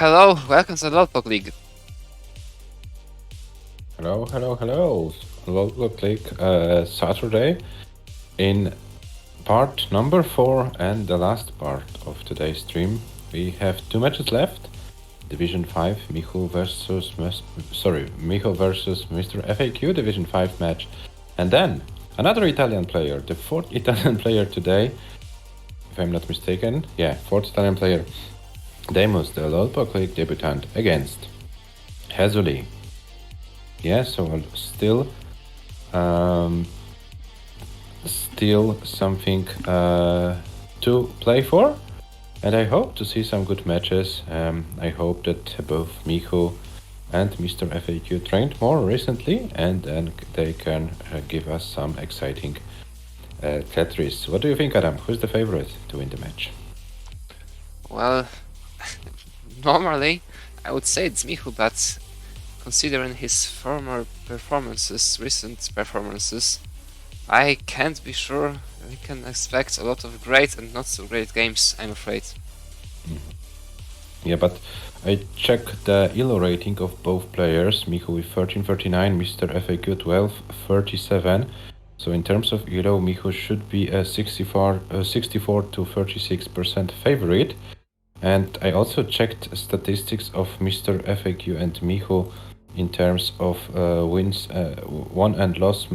Hello, welcome to the Untitled League. Hello. Look like Saturday in part number 4 and the last part of today's stream. We have 2 matches left. Division 5 MICHU versus Mr. FAQ Division 5 match. And then another Italian player, the 4th Italian player today, if I'm not mistaken. Yeah, 4th Italian player, DEIMOS, the MR.FAQ League debutant, against HEZZULI. Yeah, so still something to play for, and I hope to see some good matches. I hope that both MICHU and Mr. FAQ trained more recently, and then they can give us some exciting Tetris. What do you think, Adam? Who's the favorite to win the match? Well, normally I would say it's MICHU, but considering his former performances, recent performances, I can't be sure. We can expect a lot of great and not so great games, I'm afraid. Yeah, but I checked the ELO rating of both players, MICHU with 1339, Mr. FAQ 1237. So in terms of ELO, MICHU should be a 64 to 36% favorite. And I also checked statistics of Mr. FAQ and MICHU in terms of wins, won and lost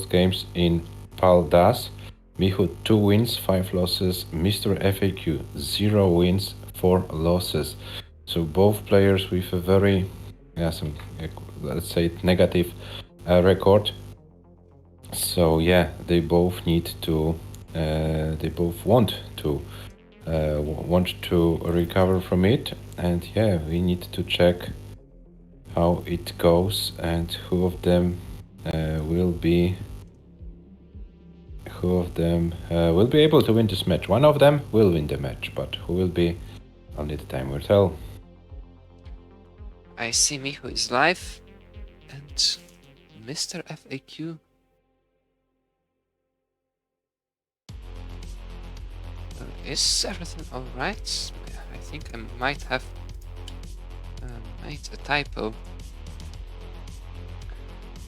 games in PAL DAS. MICHU 2 wins, 5 losses. Mr. FAQ 0 wins, 4 losses. So both players with a very, let's say, negative record. So yeah, they both need to, they both want to recover from it, and yeah, we need to check how it goes and who of them will be able to win this match. One of them will win the match, but who will be, only the time will tell. I see MICHU is live, and Mr. FAQ. Is everything alright? I think I might have made a typo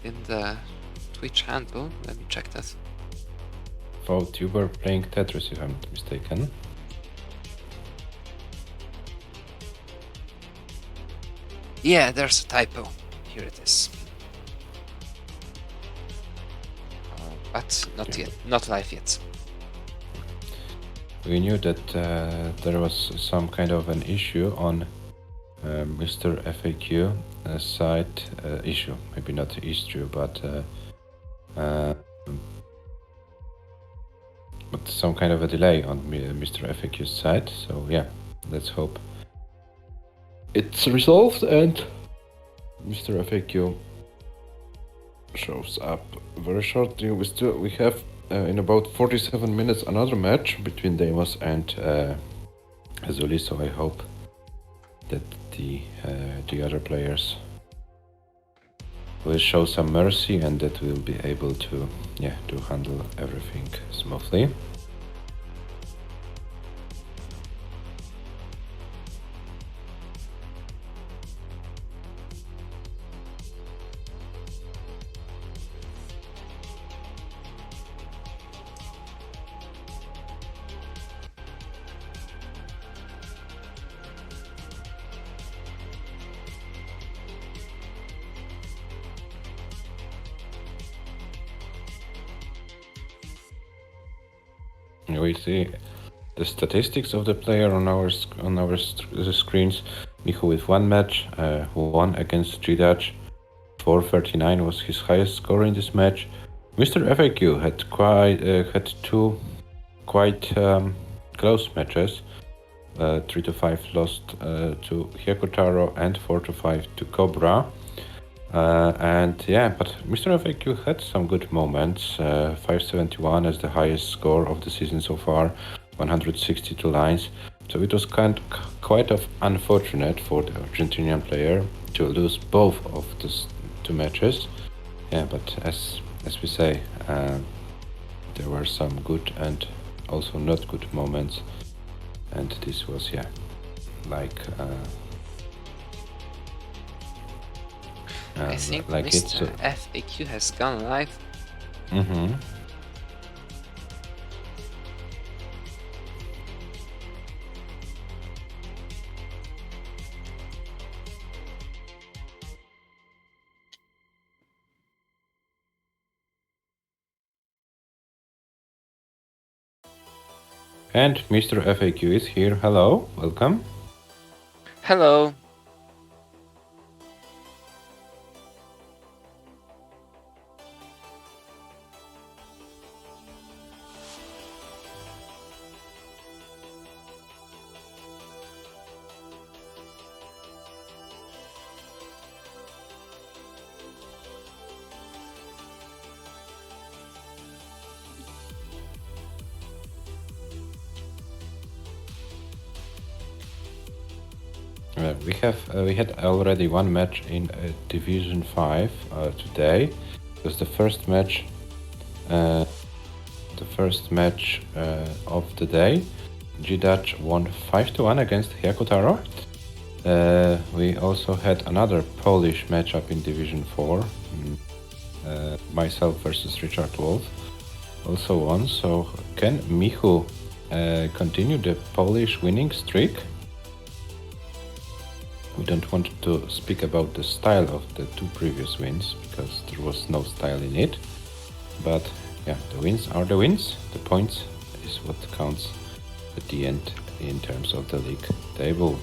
in the Twitch handle. Let me check that. Thought you were playing Tetris, if I'm not mistaken. Yeah, there's a typo. Here it is. But not yet, not live yet. We knew that there was some kind of an issue on Mr. FAQ side, issue, maybe not issue, but some kind of a delay on Mr. FAQ's side. So yeah, let's hope it's resolved and Mr. FAQ shows up very shortly. We have in about 47 minutes another match between DEIMOS and HEZZULI, so I hope that the other players will show some mercy and that we'll be able to handle everything smoothly. We see the statistics of the player on our screens. MICHU with 1 match, who won against GDACH. 439 was his highest score in this match. Mr. FAQ had 2 quite close matches. 3-5 lost to Hyakutaro and 4-5 to Cobra. And yeah, but Mr. FAQ had some good moments. 571 as the highest score of the season so far, 162 lines. So it was quite unfortunate for the Argentinian player to lose both of these 2 matches. Yeah, but as we say, there were some good and also not good moments, and this was like I think like Mr. FAQ has gone live. Mm-hmm. And Mr. FAQ is here. Hello, welcome. Hello. We had already one match in Division 5 today. It was the first match of the day. G-Dutch won 5-1 against Hyakutaro. We also had another Polish matchup in Division 4. Myself versus Richard Wolf also won. So can Michu continue the Polish winning streak? We don't want to speak about the style of the two previous wins, because there was no style in it. But yeah, the wins are the wins. The points is what counts at the end in terms of the league table.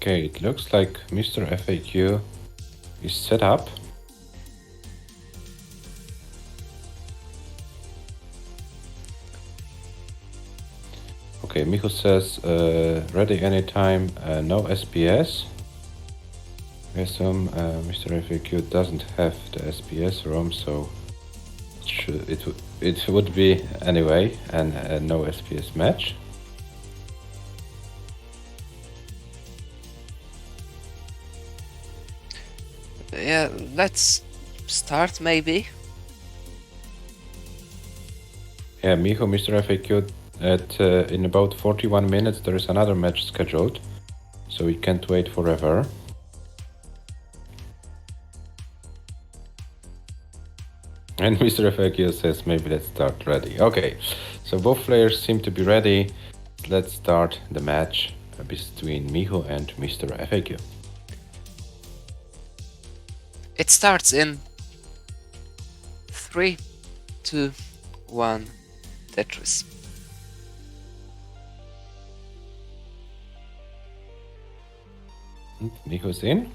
Okay, it looks like Mr. FAQ is set up. Okay, Michu says ready anytime, no SPS. I assume Mr. FAQ doesn't have the SPS ROM, so it would be anyway a no SPS match. Yeah, let's start maybe. Yeah, Michu, Mr. FAQ, in about 41 minutes there is another match scheduled, so we can't wait forever. And Mr. FAQ says maybe let's start ready. Okay, so both players seem to be ready. Let's start the match between Michu and Mr. FAQ. It starts in 3, 2, 1, Tetris. Michu's in.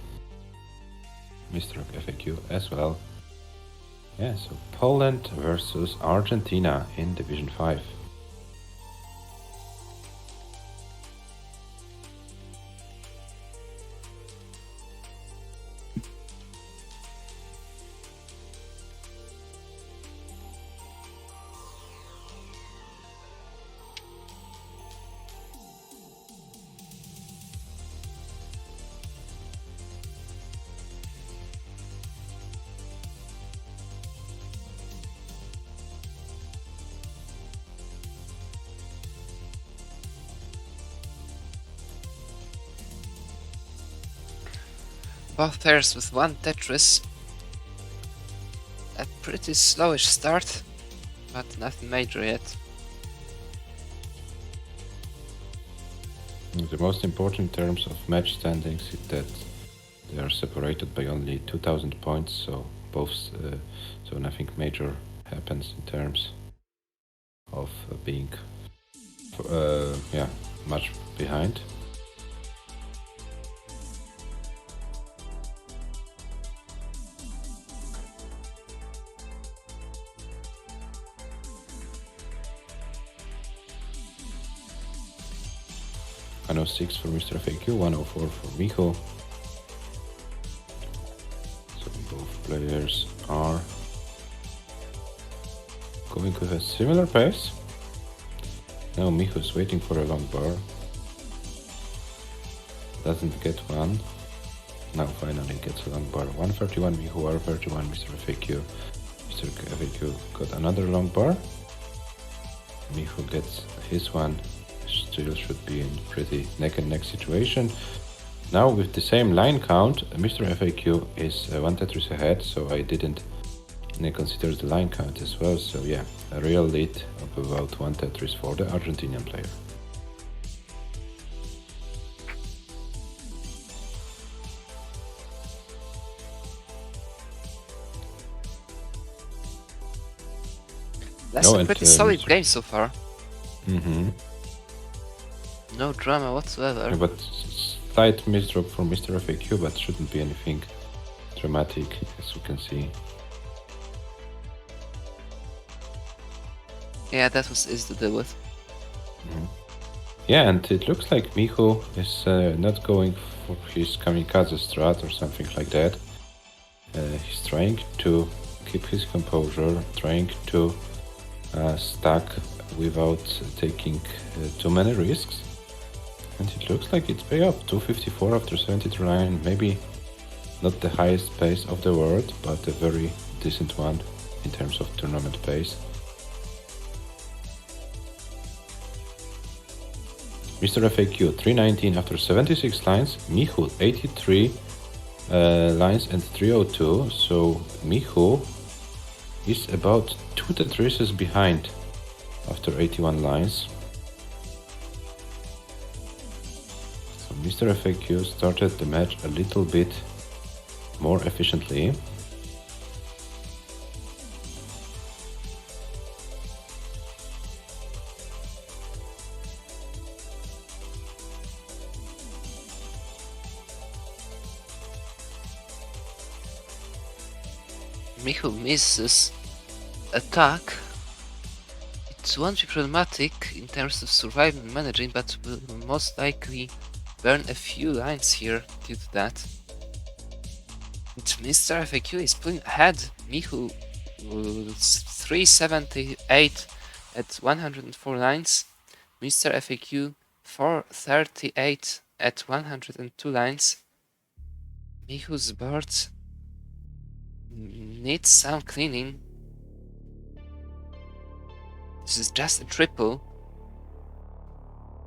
Mr. FAQ as well. Yeah, so Poland versus Argentina in Division 5. Both pairs with one Tetris. A pretty slowish start, but nothing major yet. The most important in terms of match standings is that they are separated by only 2000 points, so so nothing major happens in terms of being much behind. $106 for MR.FAQ, 104 for MICHU. So both players are going with a similar pace. Now MICHU is waiting for a long bar. Doesn't get one. Now finally gets a long bar. 131 MICHU, 131 MR.FAQ. MR.FAQ got another long bar. MICHU gets his one. Still should be in pretty neck and neck situation. Now with the same line count, MR.FAQ is one Tetris ahead, so I didn't consider the line count as well. So yeah, a real lead of about one Tetris for the Argentinian player. That's a pretty solid game so far. Mm-hmm. No drama whatsoever. Yeah, but slight misdrop for MR.FAQ, but shouldn't be anything dramatic, as you can see. Yeah, that was easy to deal with. Mm-hmm. Yeah, and it looks like MICHU is not going for his kamikaze strat or something like that. He's trying to keep his composure, trying to stack without taking too many risks. And it looks like it's pay up. 254 after 73, maybe not the highest pace of the world, but a very decent one in terms of tournament pace. MR.FAQ 319 after 76 lines, MICHU 83 lines and 302, so MICHU is about 2 Tetrises behind after 81 lines. So MR.FAQ started the match a little bit more efficiently. MICHU misses attack. It won't be problematic in terms of surviving and managing, but will most likely burn a few lines here due to that. And MR.FAQ is pulling ahead. MICHU 378 at 104 lines. MR.FAQ 438 at 102 lines. MICHU's board needs some cleaning. This is just a triple.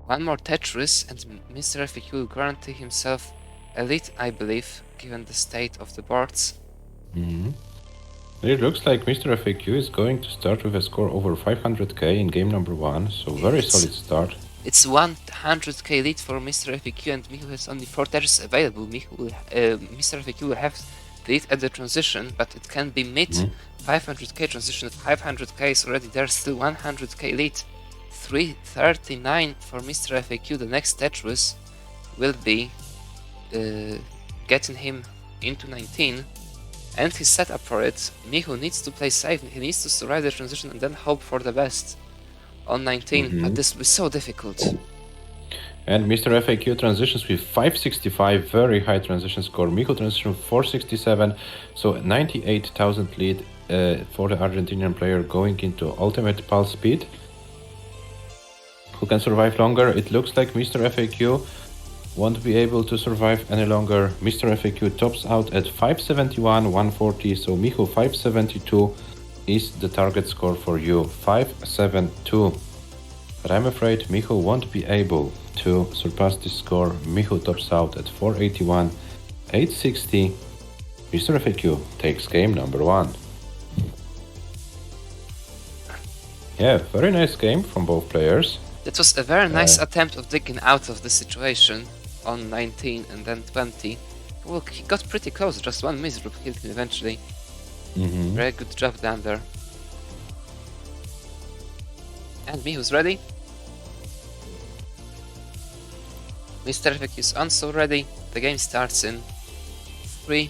One more Tetris and MR.FAQ will guarantee himself a lead, I believe, given the state of the boards. Mm-hmm. It looks like MR.FAQ is going to start with a score over 500k in game number 1, so very solid start. It's 100k lead for MR.FAQ, and MICHU has only 4 Tetris available. MR.FAQ will have lead at the transition, but it can be mid 500k transition. At 500k is already there, still 100k lead. 339 for MR.FAQ. The next Tetris will be getting him into 19, and he's set up for it. MICHU needs to play safe, he needs to survive the transition and then hope for the best on 19, but this will be so difficult. And MR.FAQ transitions with 565, very high transition score. MICHU transition 467, so 98,000 lead for the Argentinian player going into ultimate pulse speed. Who can survive longer? It looks like MR.FAQ won't be able to survive any longer. MR.FAQ tops out at 571, 140, so MICHU 572 is the target score for you, 572. But I'm afraid MICHU won't be able to surpass this score. MICHU tops out at 481, 860. Mr. FAQ takes game number 1. Yeah, very nice game from both players. That was a very nice attempt of digging out of the situation on 19 and then 20. Look, he got pretty close, just one misgroup killed him eventually. Very good job down there. And Michu's ready. Mr. FAQ is also ready. The game starts in 3,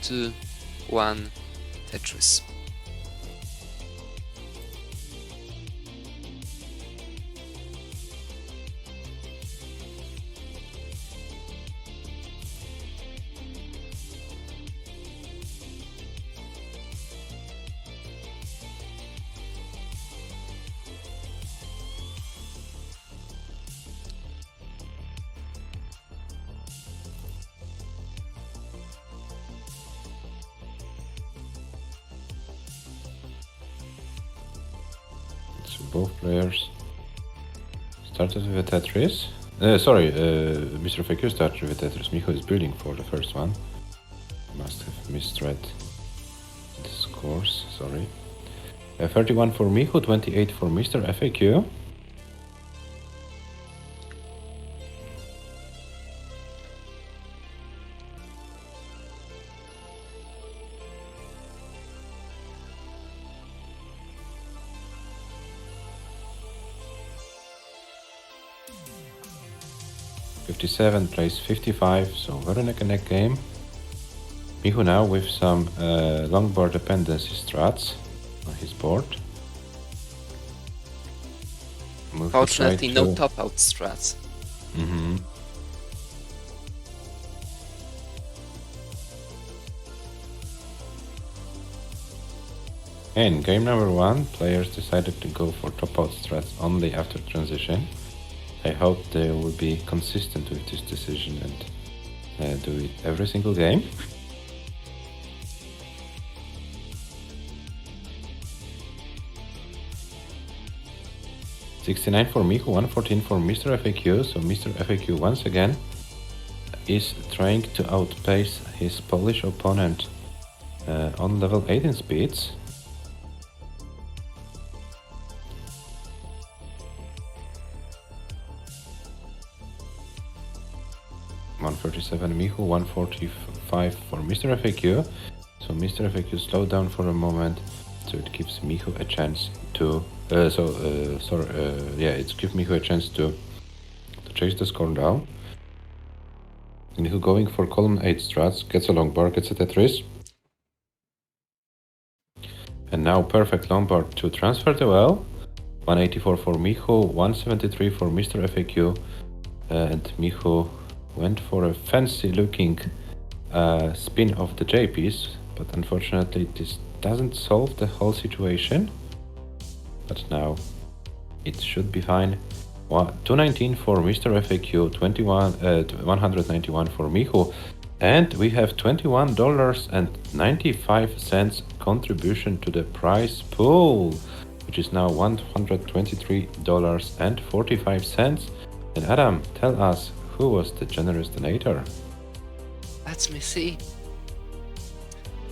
2, 1, Tetris. So both players started with a Tetris. Mr. FAQ started with Tetris. Michu is building for the first one. Must have misread the scores, sorry. 31 for Michu, 28 for Mr. FAQ. '57 plays 55, so very neck and neck game. Michu now with some long board dependency strats on his board. Fortunately, no top out strats. In game number 1, players decided to go for top out strats only after transition. I hope they will be consistent with this decision and do it every single game. '69 for Michu, 114 for Mr. FAQ, so Mr. FAQ once again is trying to outpace his Polish opponent on level 18 speeds. '137 Michu, 145 for Mr. FAQ. So Mr. FAQ slowed down for a moment, so it gives Michu a chance to it gives Michu a chance to chase the score down. Michu going for column 8 strats, gets a long bar, gets a Tetris. And now perfect long bar to transfer the well. 184 for Michu, 173 for Mr. FAQ, and Michu went for a fancy looking spin of the J piece, but unfortunately this doesn't solve the whole situation. But now it should be fine. 219 for Mr. FAQ, 191 for Michu, and we have $21.95 contribution to the prize pool, which is now $123.45. And Adam, tell us, who was the generous donator? Let me see.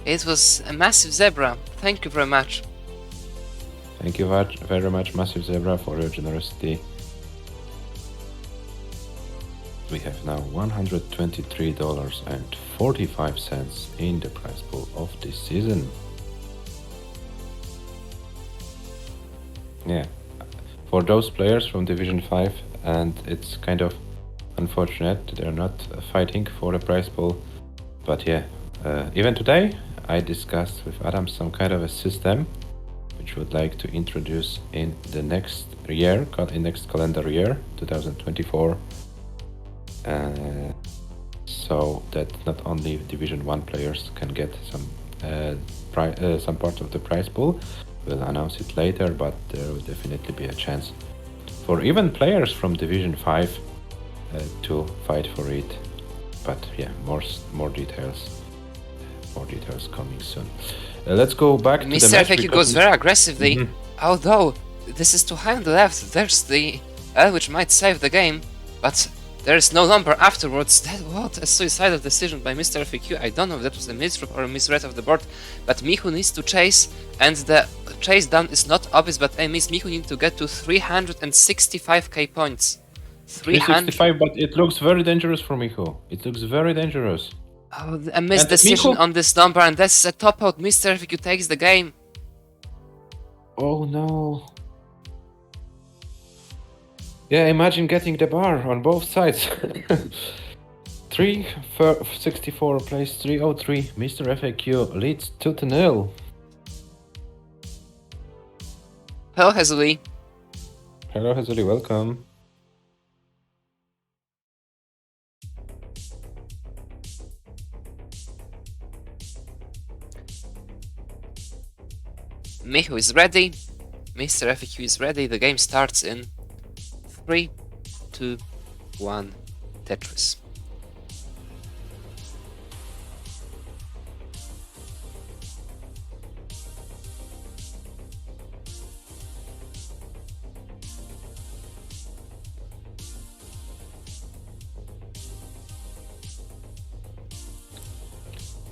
It was a Massive Zebra. Thank you very much. Thank you very much, Massive Zebra, for your generosity. We have now $123.45 in the prize pool of this season. Yeah, for those players from Division 5, and it's kind of unfortunate they're not fighting for the prize pool, but yeah, even today I discussed with Adam some kind of a system which would like to introduce in the next year, next calendar year, 2024, so that not only Division 1 players can get some part of the prize pool. We'll announce it later, but there will definitely be a chance for even players from Division 5 to fight for it. But yeah, more details coming soon. Let's go back to the match. Mr. FAQ goes very aggressively, although this is too high on the left. There's the L which might save the game, but There is no number afterwards. That what a suicidal decision by MR.FAQ. I don't know if that was a misdrop or a misread of the board, but Michu needs to chase, and the chase down is not obvious, but I means Michu needs to get to 365k points. 365, but it looks very dangerous for Michu. It looks very dangerous. Oh, a missed decision on this number, and that's a top out. MR.FAQ takes the game. Oh no. Yeah, imagine getting the bar on both sides. 364 plays 303. MR.FAQ leads 2-0. Hello, HEZZULI. Hello, HEZZULI, welcome. Michu is ready. MR.FAQ is ready. The game starts in 3, 2, 1, Tetris.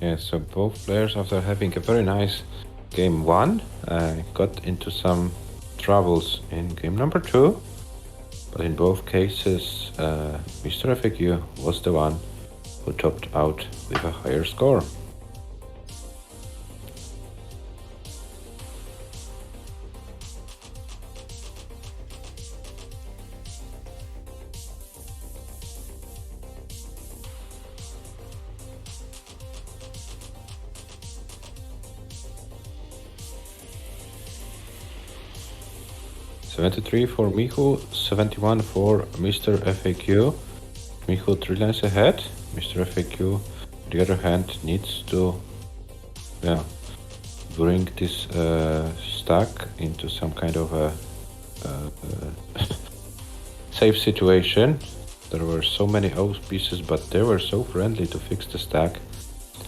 Yeah, so both players, after having a very nice game 1, got into some troubles in game number 2. But in both cases, MR.FAQ was the one who topped out with a higher score. $73 for Michu, $71 for MR.FAQ. Michu 3 lines ahead. MR.FAQ, on the other hand, needs to bring this stack into some kind of a safe situation. There were so many old pieces, but they were so friendly to fix the stack.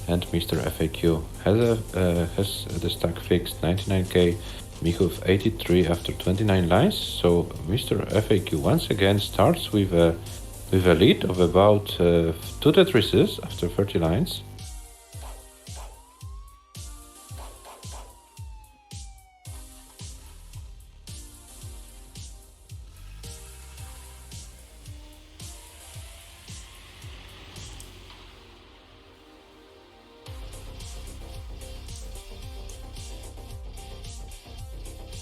And MR.FAQ has the stack fixed, 99k. Michu 83 after 29 lines, so MR.FAQ once again starts with a lead of about 2 Tetrises after 30 lines.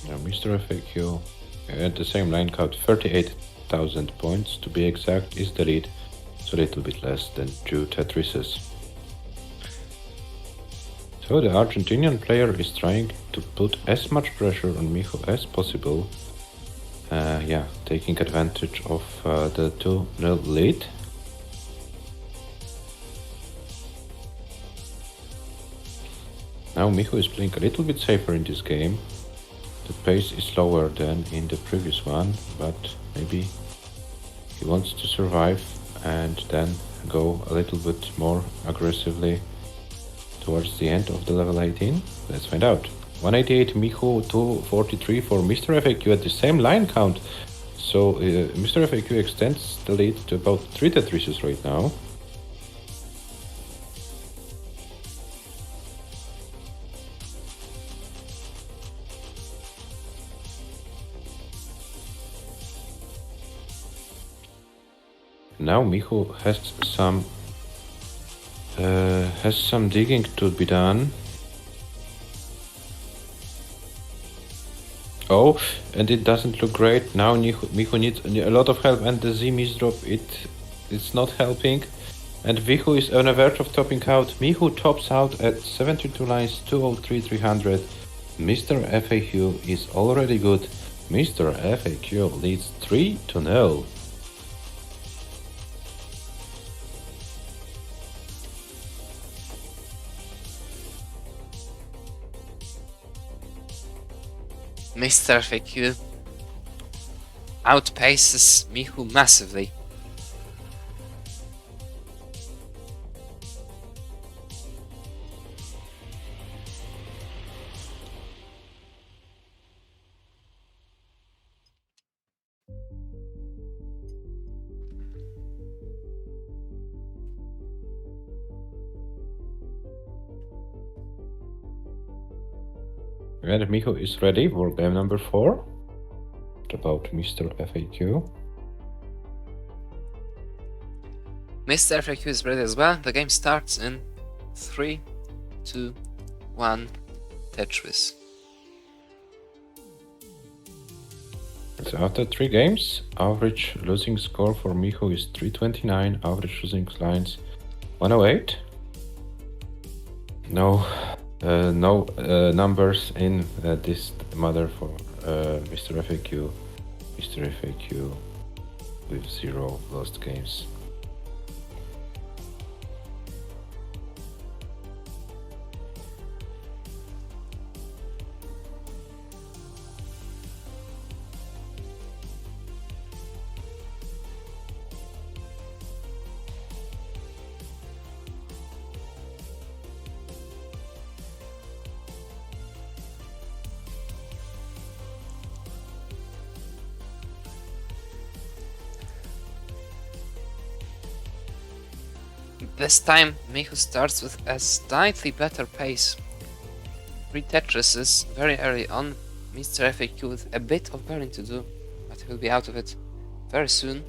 Now MR.FAQ at the same line count, 38,000 points to be exact, is the lead, so a little bit less than 2 Tetrises. So the Argentinian player is trying to put as much pressure on Michu as possible. Taking advantage of the 2-0 lead. Now Michu is playing a little bit safer in this game. The pace is lower than in the previous one, but maybe he wants to survive and then go a little bit more aggressively towards the end of the level 18. Let's find out. 188 Michu, 243 for MR.FAQ at the same line count. So MR.FAQ extends the lead to about 3 Tetrises right now. Now Michu has some digging to be done. Oh, and it doesn't look great. Now Michu needs a lot of help, and the Z misdrop, it's not helping. And Michu is on the verge of topping out. Michu tops out at 72 lines, 203, 300. MR.FAQ is already good. MR.FAQ leads 3-0. MR.FAQ outpaces Michu massively. And Michu is ready for game number 4. What about Mr. FAQ? Mr. FAQ is ready as well. The game starts in 3, 2, 1, Tetris. So after 3 games, average losing score for Michu is 329, average losing lines 108. No numbers in this mother for Mr. FAQ. Mr. FAQ with 0 lost games. This time, Michu starts with a slightly better pace. 3 Tetrises very early on. Mr. FAQ with a bit of burning to do, but he will be out of it very soon.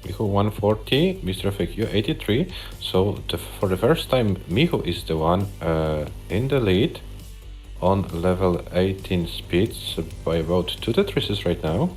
Michu 140, Mr. FAQ 83. So for the first time, Michu is the one in the lead on level 18 speeds by about 2 Tetrises right now.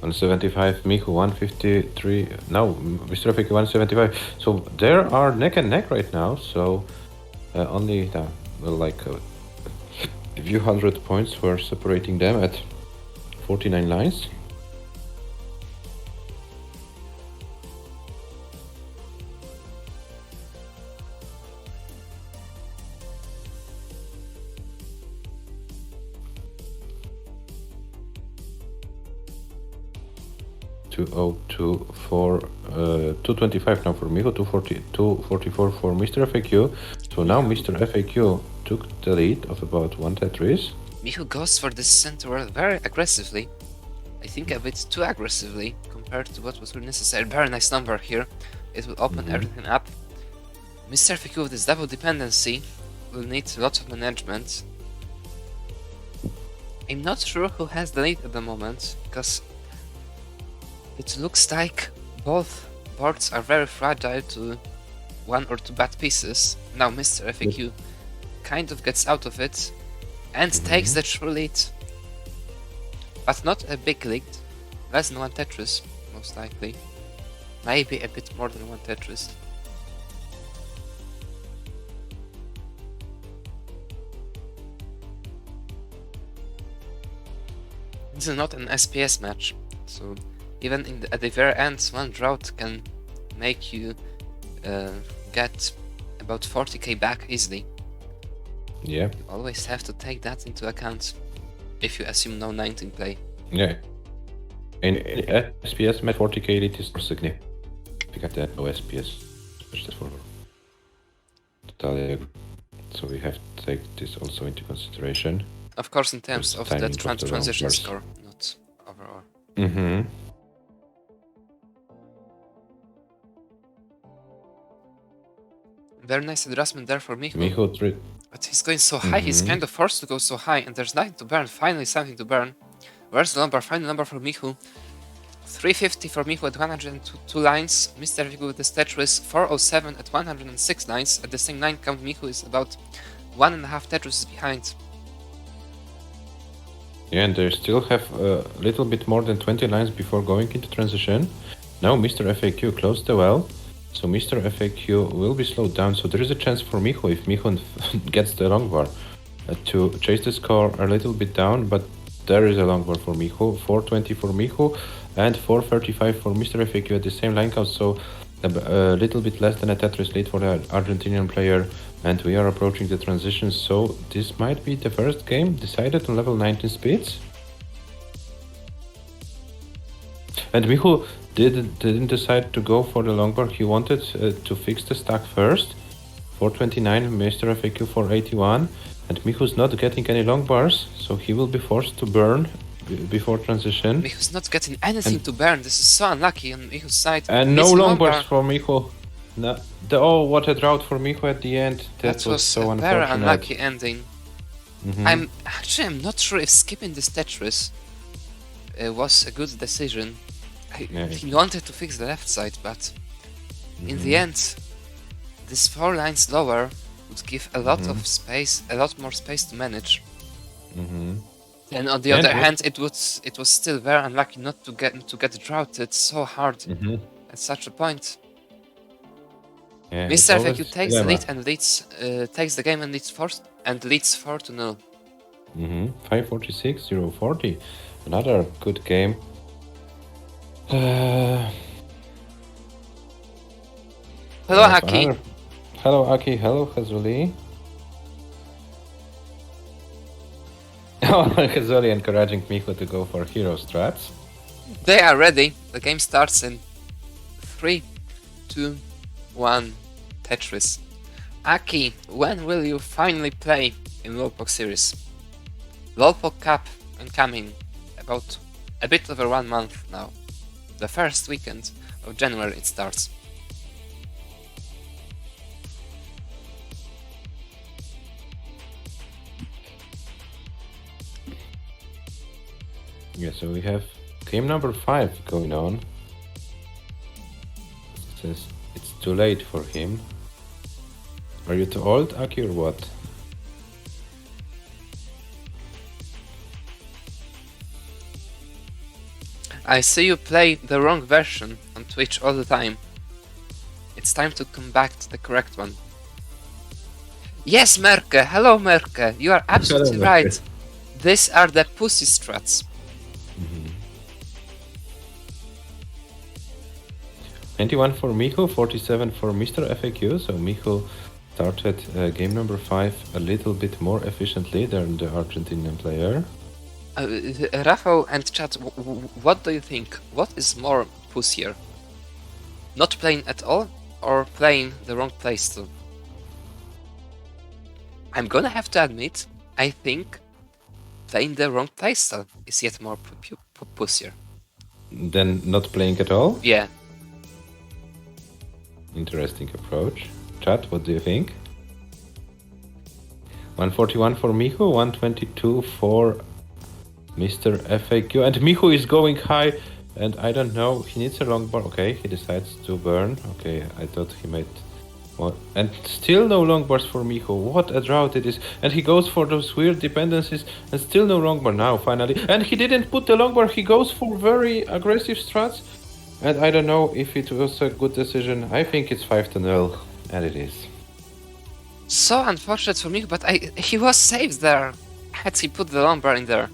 On 75, Michu 153. No, Mr. FAQ 175. So there are neck and neck right now. So only like a few hundred points were separating them at 49 lines. $2.024, 225 now for Michu, 244 for Mr. FAQ. So now Mr. FAQ took the lead of about 1 Tetris. Michu goes for this center world very aggressively. I think a bit too aggressively compared to what was really necessary. Very nice number here. It will open everything up. Mr. FAQ with this double dependency will need lots of management. I'm not sure who has the lead at the moment, because it looks like both boards are very fragile to 1 or 2 bad pieces. Now Mr. FAQ kind of gets out of it and takes the true lead. But not a big lead. Less than 1 Tetris, most likely. Maybe a bit more than 1 Tetris. This is not an SPS match, so even at the very end, 1 drought can make you get about 40k back easily. Yeah. You always have to take that into account if you assume no 19 play. Yeah. In SPS match 40k lead is significant than no SPS. Totally agree. So we have to take this also into consideration. Of course, in terms of that transition numbers. score, not overall. Mm-hmm. Very nice adjustment there for Michu. Michu 3. But he's going so high, he's kind of forced to go so high, and there's nothing to burn. Finally, something to burn. Where's the number? Final number for Michu. 350 for Michu at 102 lines. Mr. FAQ with the Tetris 407 at 106 lines. At the same 9 count, Michu is about 1.5 Tetris behind. Yeah, and they still have a little bit more than 20 lines before going into transition. Now Mr. FAQ closed the well, so Mr. FAQ will be slowed down. So there is a chance for Michu, if Michu gets the long bar, to chase the score a little bit down, but there is a long bar for MICHU, 420 for MICHU, and 435 for MR.FAQ at the same line count, so a little bit less than a Tetris lead for the Argentinian player, and we are approaching the transition, so this might be the first game decided on level 19 speeds. And MICHU didn't decide to go for the long bar. He wanted to fix the stack first. 429, MR.FAQ 481, and MICHU's not getting any long bars, so he will be forced to burn before transition. MICHU's not getting anything to burn. This is so unlucky on MICHU's side. And no long bars for MICHU. No, oh, what a drought for MICHU at the end. That was so a unfortunate. very unlucky ending. Mm-hmm. I'm not sure if skipping this Tetris was a good decision. He wanted to fix the left side, but in the end, this 4 lines lower would give a lot of space, a lot more space to manage. And on the other hand, it was still very unlucky not to get droughted so hard at such a point. Yeah, MR.FAQ takes the lead and takes the game and leads 4-0. 546, 040. Another good game. Hello, Aki. Hello, Aki. Hello, HEZZULI. HEZZULI encouraging MICHU to go for hero strats. They are ready. The game starts in 3, 2, 1. Tetris. Aki, when will you finally play in LOLPOC series? LOLPOC Cup incoming about a bit over 1 month now. The first weekend of January it starts. Yeah, so we have game number 5 going on. It says it's too late for him. Are you too old, Aki, or what? I see you play the wrong version on Twitch all the time. It's time to come back to the correct one. Yes, Merke! Hello, Merke! You are absolutely right. These are the pussy strats. 91 for MICHU, 47 for MR.FAQ, so MICHU started game number 5 a little bit more efficiently than the Argentinian player. Rafał and chat, what do you think? What is more pussier? Not playing at all, or playing the wrong playstyle? I'm gonna have to admit, I think playing the wrong playstyle is yet more pussier. Than not playing at all? Yeah. Interesting approach. Chat, what do you think? 141 for MICHU, 122 for MR.FAQ, and MICHU is going high, and I don't know, he needs a long bar. Okay, he decides to burn. Okay, I thought he might... And still no long bars for MICHU. What a drought it is. And he goes for those weird dependencies, and still no long bar now, finally. And he didn't put the long bar, he goes for very aggressive strats. And I don't know if it was a good decision. I think it's 5-0, and it is. So unfortunate for me, but he was saved there. Had he put the long bar in there.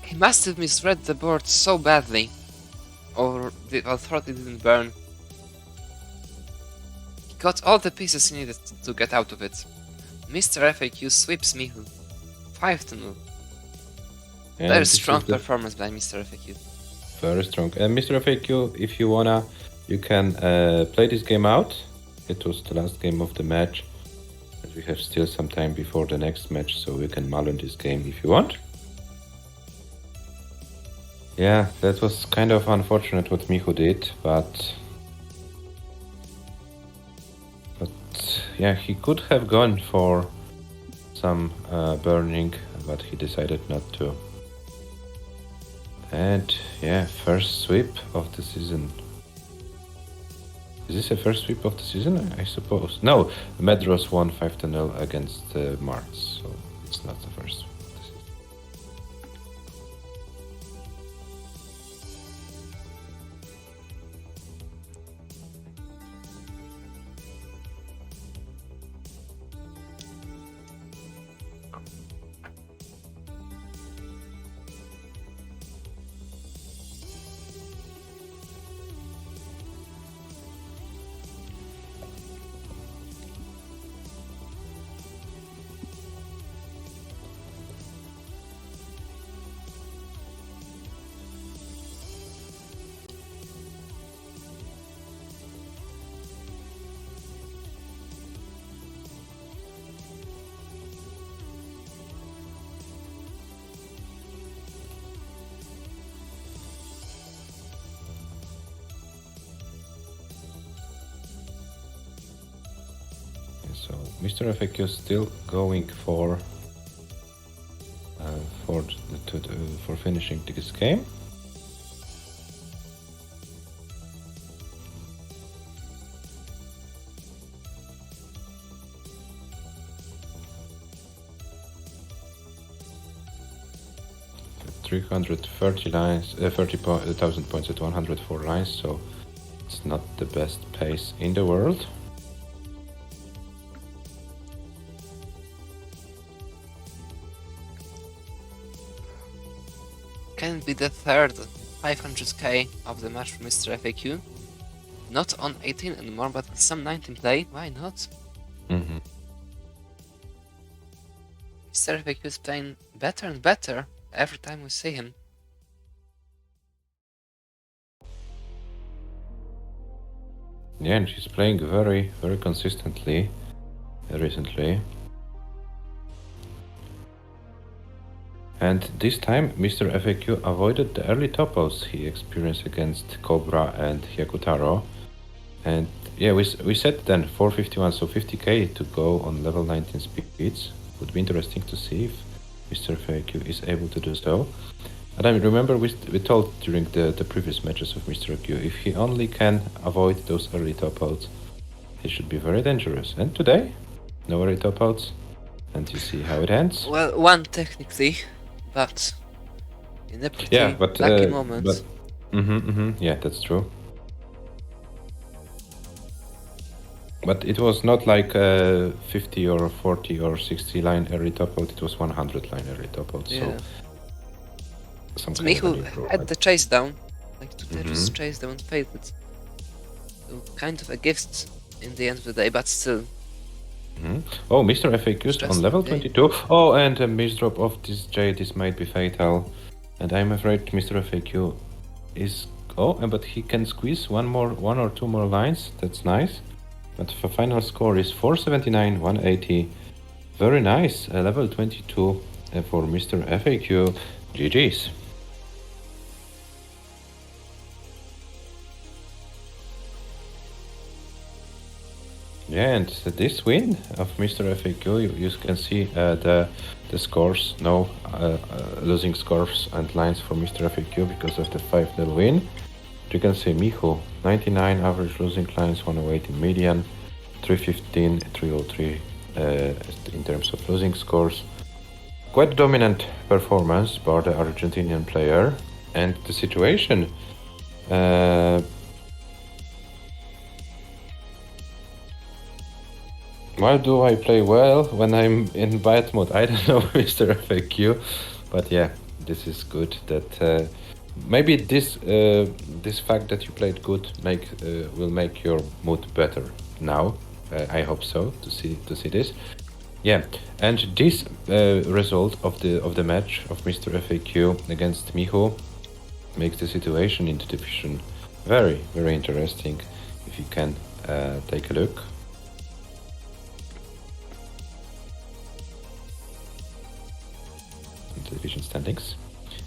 He must have misread the board so badly. Or thought it didn't burn. He got all the pieces he needed to get out of it. MR.FAQ sweeps MICHU. 5-0. Very strong performance by MR.FAQ. Very strong. And MR.FAQ, if you wanna, you can play this game out. It was the last game of the match. And we have still some time before the next match, so we can mull on this game if you want. Yeah, that was kind of unfortunate what MICHU did, but yeah, he could have gone for some burning, but he decided not to. And yeah, first sweep of the season. Is this a first sweep of the season? I suppose. No, Medros won 5-0 against Mars, so it's not the first sweep of the season. Mr. FAQ still going for finishing this game. $330 lines, 30,000 points at 104 lines, so it's not the best pace in the world. Can it be the third 500k of the match for Mr. FAQ? Not on 18 anymore, but some 19 play, why not? Mm-hmm. Mr. FAQ is playing better and better every time we see him. Yeah, and she's playing very, very consistently recently. And this time, Mr. FAQ avoided the early topos he experienced against Cobra and Hyakutaro. And yeah, we said then 451, so 50k to go on level 19 speeds. Would be interesting to see if Mr. FAQ is able to do so. And I remember we told during the previous matches of Mr. FAQ, if he only can avoid those early top outs, he should be very dangerous. And today, no early top outs, and you see how it ends. Well, one technically, but in a pretty lucky moment. Yeah, that's true. But it was not like 50 or 40 or 60 line early top out, it was 100 line early top out, Yeah. so some Michu had the chase down, like to just chase down and faded. So kind of a gift in the end of the day, but still. Oh, Mr. FAQ's on level 22. Oh, and a misdrop of this J, this might be fatal. And I'm afraid Mr. FAQ is... Oh, but he can squeeze one or two more lines, that's nice. But the final score is 479, 180. Very nice, level 22 for Mr. FAQ. GG's. Yeah, and this win of Mr. FAQ, you can see the scores, no losing scores and lines for Mr. FAQ because of the 5-0 win. You can see Michu, 99 average losing lines, 108 in median, 315, 303 in terms of losing scores. Quite dominant performance by the Argentinian player, and the situation why do I play well when I'm in bad mood? I don't know, Mr. FAQ, but yeah, this is good. That maybe this fact that you played good will make your mood better now. I hope so to see this. Yeah, and this result of the match of Mr. FAQ against Michu makes the situation in the division very, very interesting. If you can take a look. Division standings,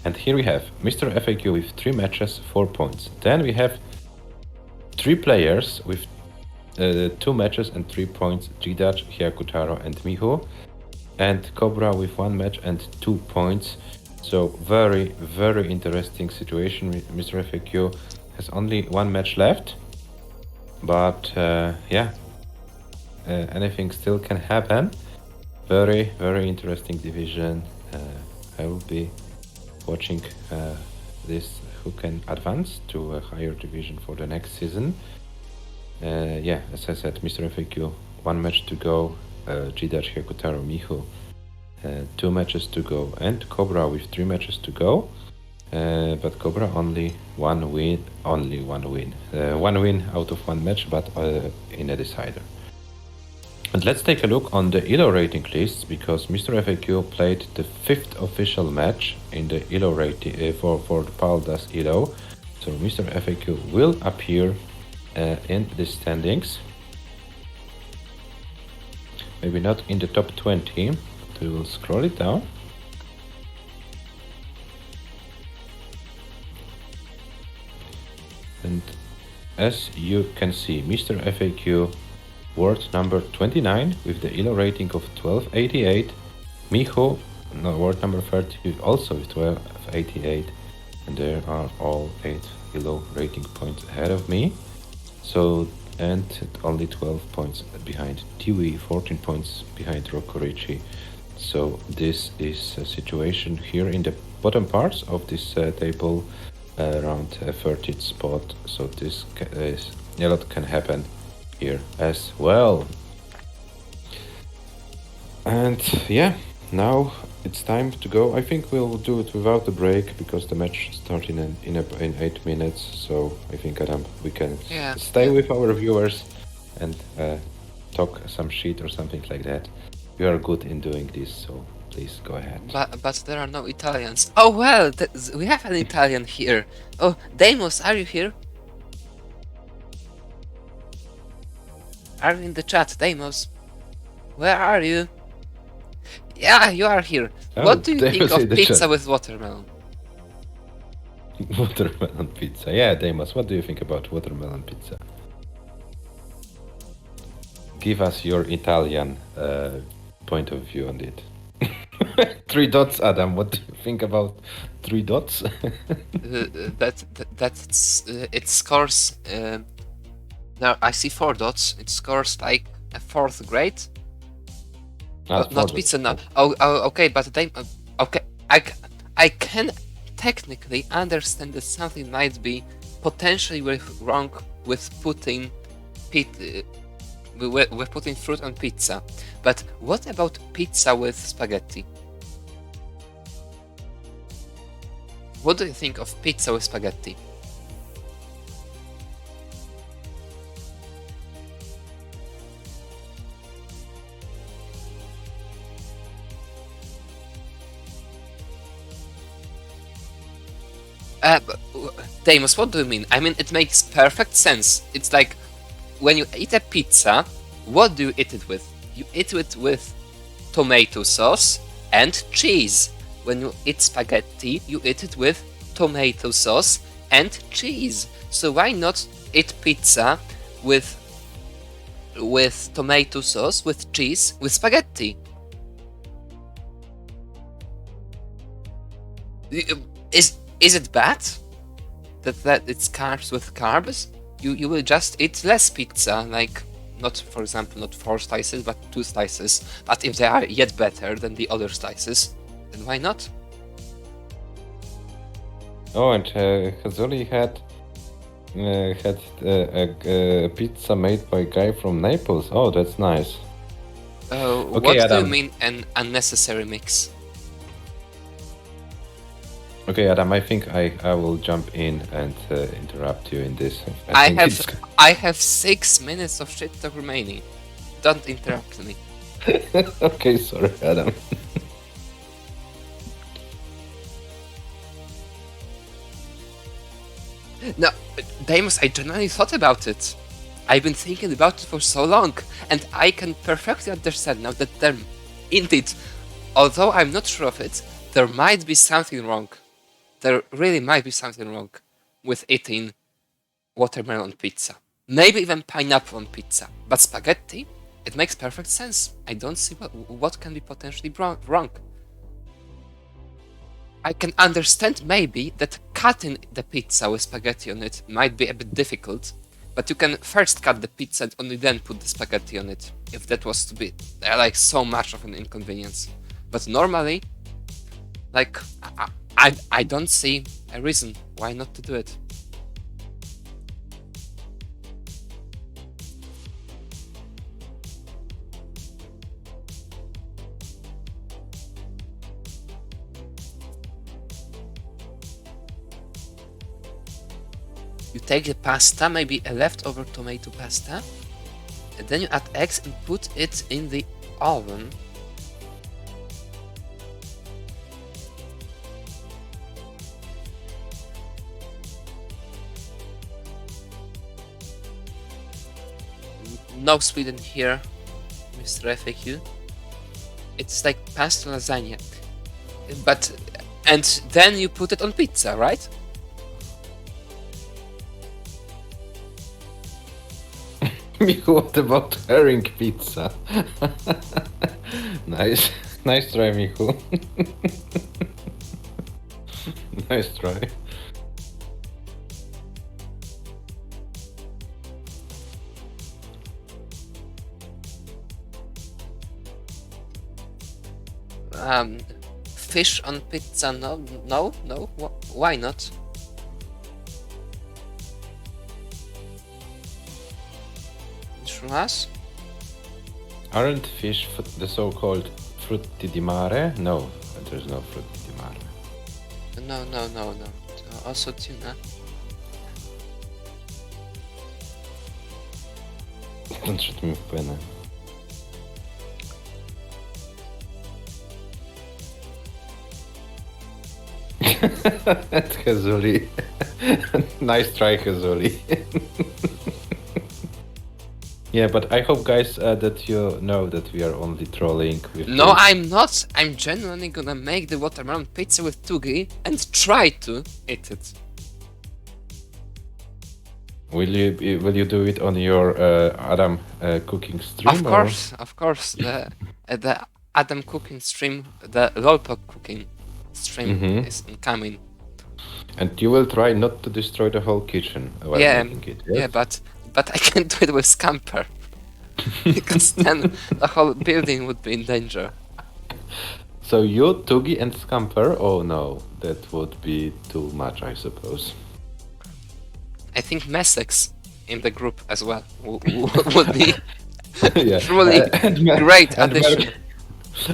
and here we have Mr. FAQ with 3 matches, 4 points. Then we have 3 players with 2 matches and 3 points: G-Dutch, Hyakutaro and Michu, and Cobra with 1 match and 2 points. So very, very interesting situation. Mr. FAQ has only 1 match left, but yeah, anything still can happen. Very, very interesting division. I will be watching this, who can advance to a higher division for the next season. Yeah, as I said, Mr. FAQ, 1 match to go, G-Dutch, Hyakutaro, Michu, 2 matches to go, and Cobra with 3 matches to go. But Cobra only one win. 1 win out of 1 match, but in a decider. And let's take a look on the ELO rating lists, because Mr. FAQ played the 5th official match in the ELO rating for the Paldas ELO. So Mr. FAQ will appear in the standings. Maybe not in the top 20, but we will scroll it down. And as you can see, Mr. FAQ word number 29 with the ELO rating of 1288. MICHU, word number 30, also with 1288. And there are all 8 ELO rating points ahead of me. So, and only 12 points behind Dewey, 14 points behind Rokorichi. So this is a situation here in the bottom parts of this table, around 30th spot. So this is a lot can happen here as well. And yeah, now it's time to go. I think we'll do it without a break because the match starts in 8 minutes. So I think, Adam, we can stay with our viewers and talk some shit or something like that. You are good in doing this, so please go ahead. But there are no Italians. Oh well, we have an Italian here. Oh, Deimos, are you here? Are you in the chat, Deimos? Where are you? Yeah, you are here. Oh, what do you think of pizza chat. with watermelon? Watermelon pizza. Yeah, Deimos, what do you think about watermelon pizza? Give us your Italian point of view on it. 3 dots, Adam. What do you think about 3 dots? It scores. Now I see 4 dots. It scores like a 4th grade. Not pizza now. Oh, okay, but they. Okay, I can technically understand that something might be potentially wrong with putting with putting fruit on pizza. But what about pizza with spaghetti? What do you think of pizza with spaghetti? Deimos, what do you mean? I mean, it makes perfect sense. It's like, when you eat a pizza, what do you eat it with? You eat it with tomato sauce and cheese. When you eat spaghetti, you eat it with tomato sauce and cheese. So why not eat pizza with tomato sauce, with cheese, with spaghetti? Is it bad that it's carbs with carbs? You will just eat less pizza, like not, for example, not 4 slices, but 2 slices. But if they are yet better than the other slices, then why not? Oh, and HEZZULI had a pizza made by a guy from Naples. Oh, that's nice. Okay, what Adam. do you mean an unnecessary mix? Okay, Adam, I think I will jump in and interrupt you in this. I have 6 minutes of shit talk remaining. Don't interrupt me. Okay, sorry, Adam. No, Deimos, I genuinely thought about it. I've been thinking about it for so long, and I can perfectly understand now that there, indeed, although I'm not sure of it, there might be something wrong. There really might be something wrong with eating watermelon pizza. Maybe even pineapple on pizza. But spaghetti? It makes perfect sense. I don't see what can be potentially wrong. I can understand maybe that cutting the pizza with spaghetti on it might be a bit difficult, but you can first cut the pizza and only then put the spaghetti on it, if that was to be like so much of an inconvenience. But normally, like, I don't see a reason why not to do it. You take the pasta, maybe a leftover tomato pasta, and then you add eggs and put it in the oven. No Sweden here, Mr. FAQ. It's like pasta lasagna. But, and then you put it on pizza, right? What about herring pizza? Nice. Nice try, Michu. Nice try. Fish on pizza? No. Why not? Churras? Aren't fish the so-called frutti di mare? No, there's no frutti di mare. No. Also tuna. Non shoot mi wpłynę. HEZZULI. Nice try, HEZZULI. Yeah, but I hope, guys, that you know that we are only trolling with No, this. I'm not. I'm genuinely gonna make the watermelon pizza with Tugi and try to eat it. Will you do it on your Adam cooking stream? Of course. The Adam cooking stream, the LOLPOC cooking stream is incoming. And you will try not to destroy the whole kitchen while making it. Yes? Yeah, but I can't do it with Scamper. Because then the whole building would be in danger. So you, Tugi, and Scamper? Oh no, that would be too much, I suppose. I think Messex in the group as well would be Yeah. truly great addition.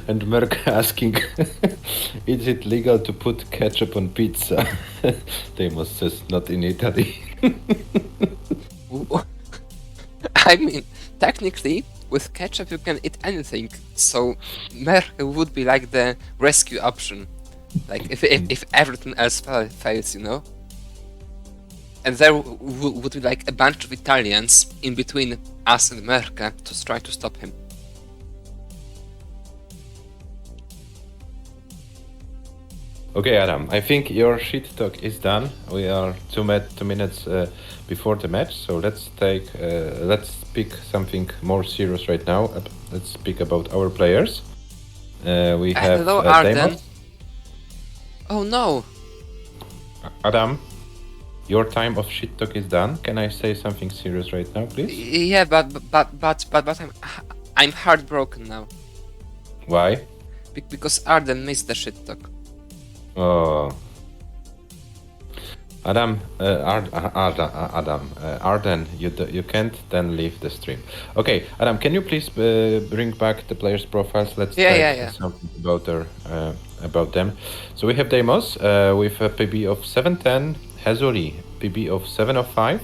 And Merck asking, is it legal to put ketchup on pizza? Deimos says not in Italy. I mean, technically, with ketchup you can eat anything, so Merck would be like the rescue option. Like, if everything else fails, you know? And there would be like a bunch of Italians in between us and Merck to try to stop him. Okay, Adam, I think your shit talk is done. We are 2 minutes before the match, so let's pick something more serious right now. Let's speak about our players. We have hello, Arden. Deimos. Oh no! Adam, your time of shit talk is done. Can I say something serious right now, please? Yeah, but I'm heartbroken now. Why? Because Arden missed the shit talk. Oh. Arden, you can't then leave the stream. Okay, Adam, can you please bring back the players' profiles? Let's Yeah. something about them. So we have Deimos with a PB of 710, HEZZULI PB of 705.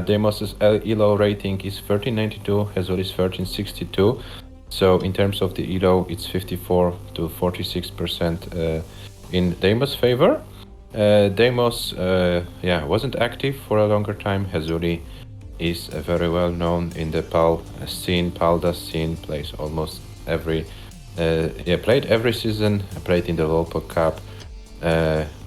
Deimos' ELO rating is 1392, HEZZULI's 1362. So in terms of the ELO, it's 54 to 46% in Deimos' favor. Deimos wasn't active for a longer time. HEZZULI is very well known in the PAL scene, PALDA scene, plays almost played every season, played in the LOLPOC Cup.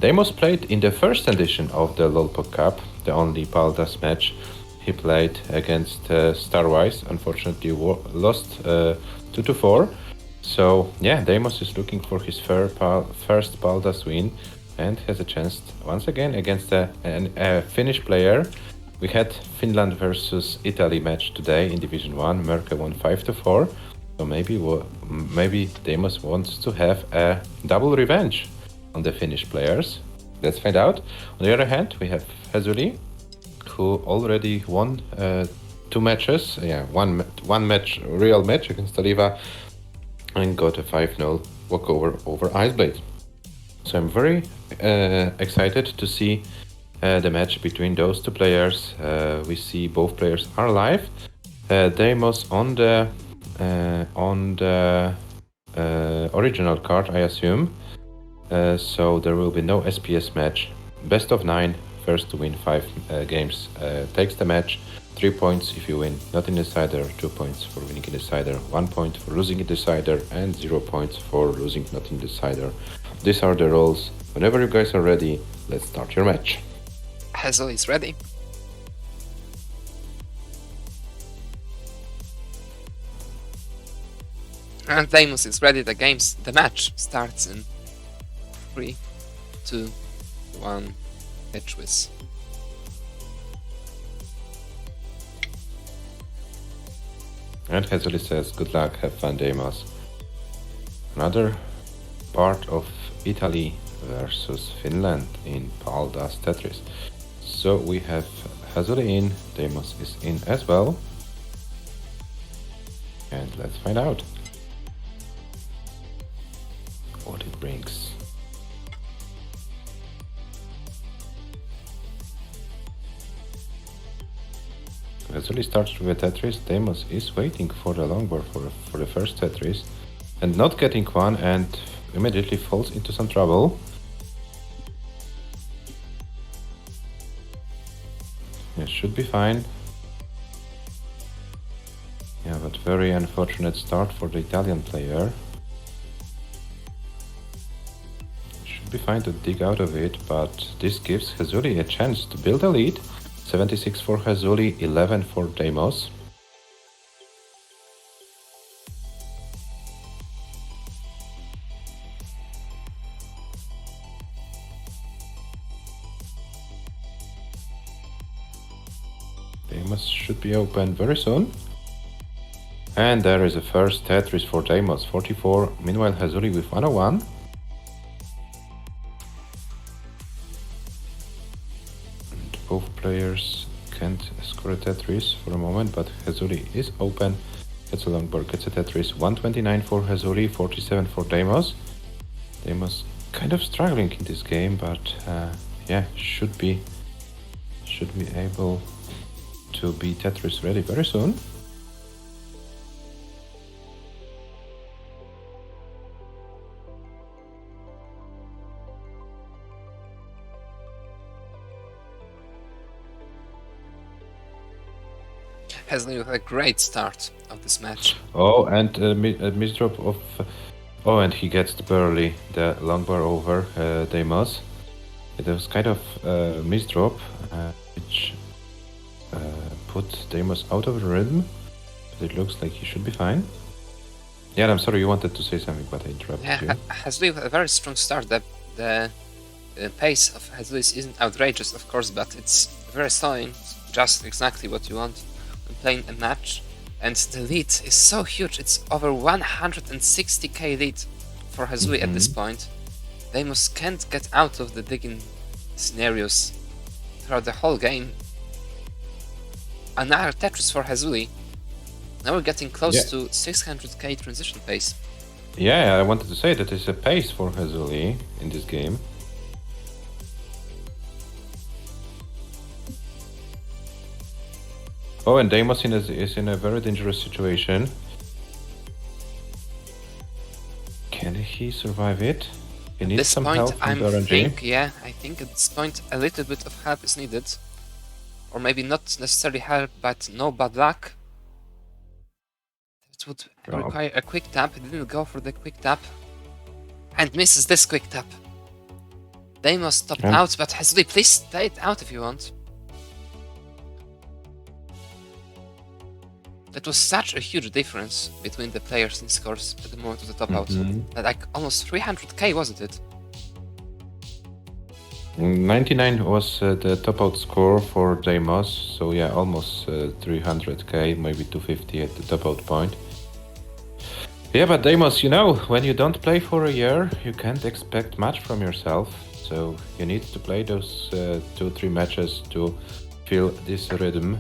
Deimos played in the first edition of the LOLPOC Cup, the only PALDA's match. He played against Starwise, unfortunately lost 2-4. So yeah, Deimos is looking for his first PALDA's win and has a chance once again against a Finnish player. We had Finland versus Italy match today in Division 1. Merke won 5-4. So maybe Deimos wants to have a double revenge on the Finnish players. Let's find out. On the other hand, we have HEZZULI, who already won 2 matches. Yeah, one match, real match against Taliva, and got a 5-0 walkover over Iceblade. So I'm very excited to see the match between those two players. We see both players are live. Deimos on the original card, I assume. So there will be no SPS match. Best of 9, first to win 5 games takes the match. 3 points if you win not in decider, 2 points for winning in decider, 1 point for losing in decider, and 0 points for losing not in decider. These are the roles. Whenever you guys are ready, let's start your match. HEZZULI is ready. And Deimos is ready. The match starts in 3, 2, 1, HEZZULI. And HEZZULI says, good luck, have fun, Deimos. Another part of Italy versus Finland in Paldas Tetris. So we have HEZZULI in, Deimos is in as well. And let's find out what it brings. HEZZULI starts with a Tetris. Deimos is waiting for the longboard for the first Tetris and not getting one, and immediately falls into some trouble. It should be fine. Yeah, but very unfortunate start for the Italian player. Should be fine to dig out of it, but this gives HEZZULI a chance to build a lead. 76 for HEZZULI, 11 for Deimos. Deimos should be open very soon. And there is a first Tetris for Deimos, 44. Meanwhile, HEZZULI with 101. And both players can't score a Tetris for a moment, but HEZZULI is open. Gets a longboard, gets a Tetris. 129 for HEZZULI, 47 for Deimos. Deimos kind of struggling in this game, but yeah, should be able to be Tetris ready very soon. HEZZULI with a great start of this match. Oh, and a misdrop of... Oh, and he gets barely the longbar over Deimos. It was kind of a misdrop, which put Deimos out of the rhythm, but it looks like he should be fine. Yeah, I'm sorry, you wanted to say something, but I interrupted you. HEZZULI with a very strong start. The pace of HEZZULI isn't outrageous, of course, but it's very solid, just exactly what you want when playing a match. And the lead is so huge, it's over 160k lead for HEZZULI at this point. Deimos can't get out of the digging scenarios throughout the whole game. Another Tetris for HEZZULI. Now we're getting close to 600k transition pace. Yeah, I wanted to say that it's a pace for HEZZULI in this game. Oh, and Deimos is in a very dangerous situation. Can he survive it? He needs some help from the RNG. I think at this point a little bit of help is needed. Or maybe not necessarily help, but no bad luck. It would require a quick tap. He didn't go for the quick tap. And misses this quick tap. Deimos stopped out, but HEZZULI, please stay it out if you want. That was such a huge difference between the players in scores at the moment of the top out. Like almost 300k, wasn't it? 99 was the top out score for Deimos, so yeah, almost 300k, maybe 250 at the top out point. Yeah, but Deimos, you know, when you don't play for a year, you can't expect much from yourself. So you need to play those 2-3 matches to feel this rhythm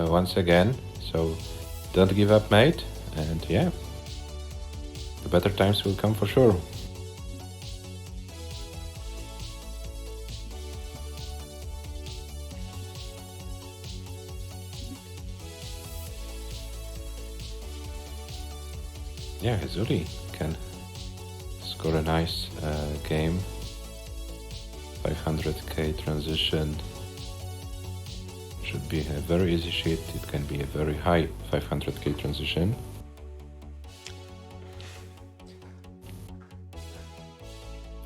once again. So don't give up, mate. And yeah, the better times will come for sure. Yeah, HEZZULI can score a nice game. 500k transition should be a very easy sheet. It can be a very high 500k transition.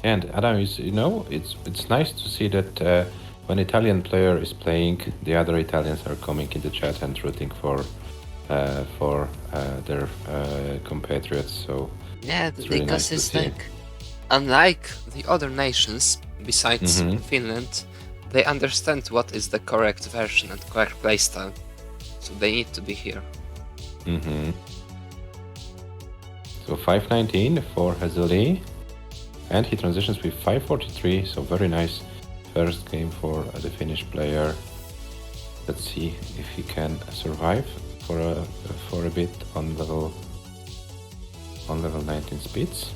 And Adam, is, you know, it's nice to see that when Italian player is playing, the other Italians are coming in the chat and rooting for for their compatriots. So Yeah, it's really because nice to it's see. like, unlike the other nations, besides Mhm. Finland, they understand what is the correct version and correct playstyle. So they need to be here. Mm-hmm. So 519 for HEZZULI, and he transitions with 543. So very nice first game for the Finnish player. Let's see if he can survive for a bit on level 19 speeds.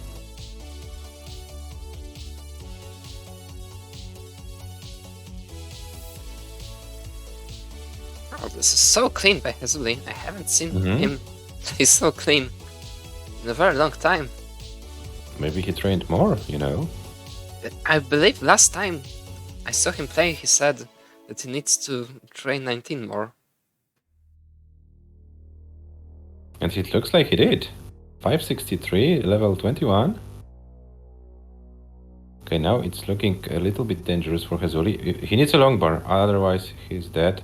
Oh, this is so clean by HEZZULI. I haven't seen Mhm. him play so clean in a very long time. Maybe he trained more, you know. I believe last time I saw him play, he said that he needs to train 19 more. And it looks like he did. 563, level 21. Okay, now it's looking a little bit dangerous for HEZZULI. He needs a long bar, otherwise he's dead.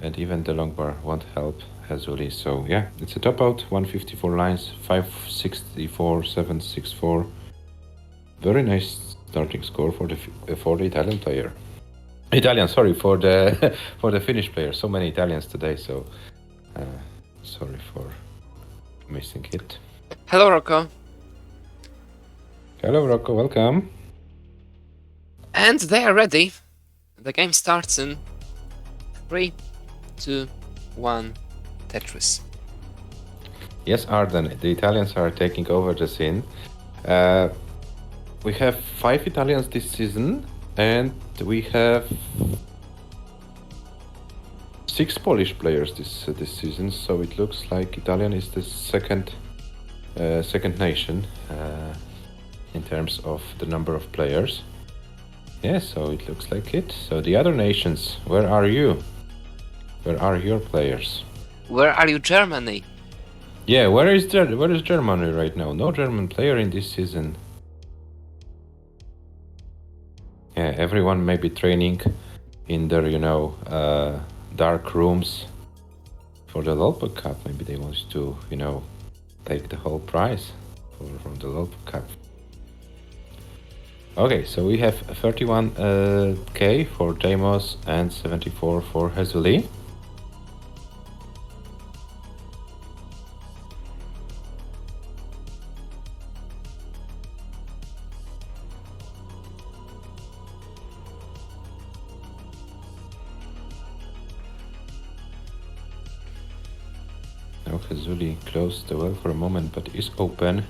And even the long bar won't help HEZZULI. So yeah, it's a top out, 154 lines, 564, 764. Very nice starting score for the Italian player. Italian, sorry, for the for the Finnish player. So many Italians today, so sorry for missing it. Hello, Rocco. Hello, Rocco, welcome. And they are ready. The game starts in 3, 2, 1, Tetris. Yes, Arden, the Italians are taking over the scene. We have 5 Italians this season, and we have 6 Polish players this season. So it looks like Italian is the second nation in terms of the number of players. Yeah, so it looks like it. So the other nations, where are you? Where are your players? Where are you, Germany? Yeah, where is Germany right now? No German player in this season. Yeah, everyone may be training in their, dark rooms for the LOLPA Cup. Maybe they want to, take the whole prize from the LOLPA Cup. Okay, so we have 31k for DEIMOS and 74 for HEZZULI. Now HEZZULI closed the well for a moment, but is open.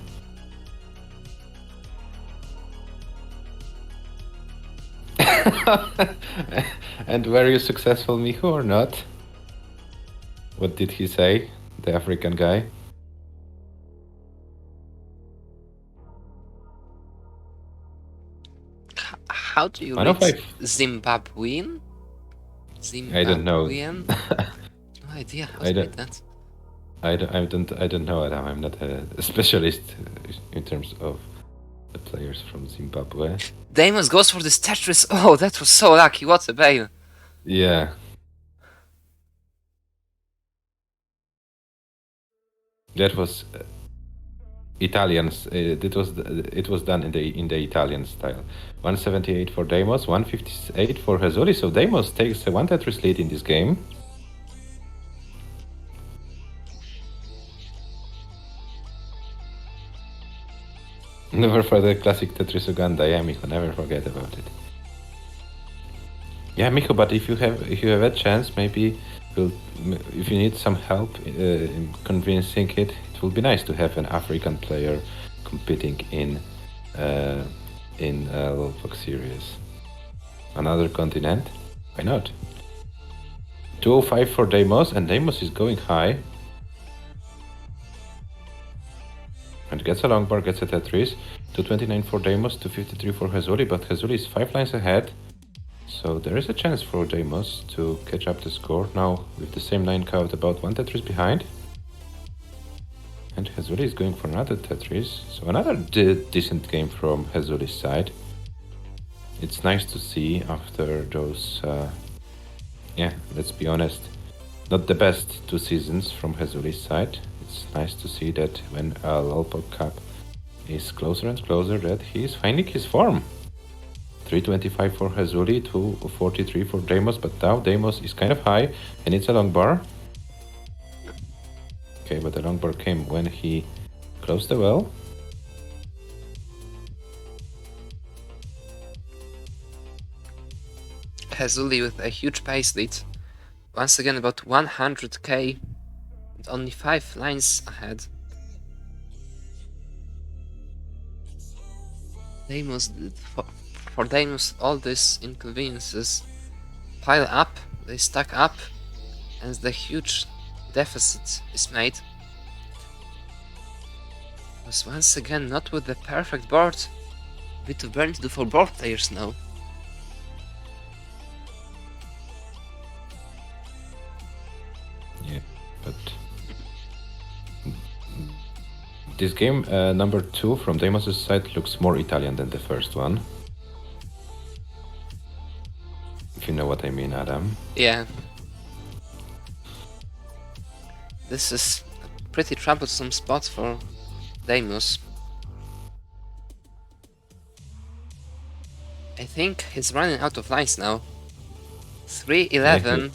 And were you successful, Michu, or not? What did he say, the African guy? How do you I know read 5. Zimbabwean? I don't know. Zimbabwean? No idea how I to read don't- that. I don't know, Adam. I'm not a specialist in terms of the players from Zimbabwe. DEIMOS goes for this Tetris. Oh, that was so lucky. What a bail. Yeah. That was Italians. It was done in the Italian style. 178 for DEIMOS, 158 for HEZZULI. So DEIMOS takes a 1 Tetris lead in this game. Never forget classic Tetris Uganda. Yeah, Micho, never forget about it. Yeah, Micho, but if you have a chance, maybe if you need some help in convincing it, it will be nice to have an African player competing in LOLPAC series. Another continent? Why not? 205 for DEIMOS, and DEIMOS is going high. And gets a long bar, gets a Tetris. 229 for DEIMOS, 253 for HEZZULI, but HEZZULI is 5 lines ahead. So there is a chance for DEIMOS to catch up the score. Now with the same line count, about 1 Tetris behind. And HEZZULI is going for another Tetris. So another decent game from HEZZULI's side. It's nice to see after those, let's be honest, not the best 2 seasons from HEZZULI's side. It's nice to see that when LOL Cup is closer and closer, that he is finding his form. 325 for HEZZULI, 243 for DEIMOS, but now DEIMOS is kind of high and it's a long bar. Okay, but the long bar came when he closed the well. HEZZULI with a huge pace lead. Once again about 100k and only 5 lines ahead. DEIMOS did for DEIMOS all these inconveniences pile up, they stack up, and the huge deficit is made. Was once again not with the perfect board. Bit of burn to do for both players now. Yeah, but this game, number 2 from DEIMOS' side, looks more Italian than the first one. If you know what I mean, Adam. Yeah. This is a pretty troublesome spot for DEIMOS. I think he's running out of lines now. 311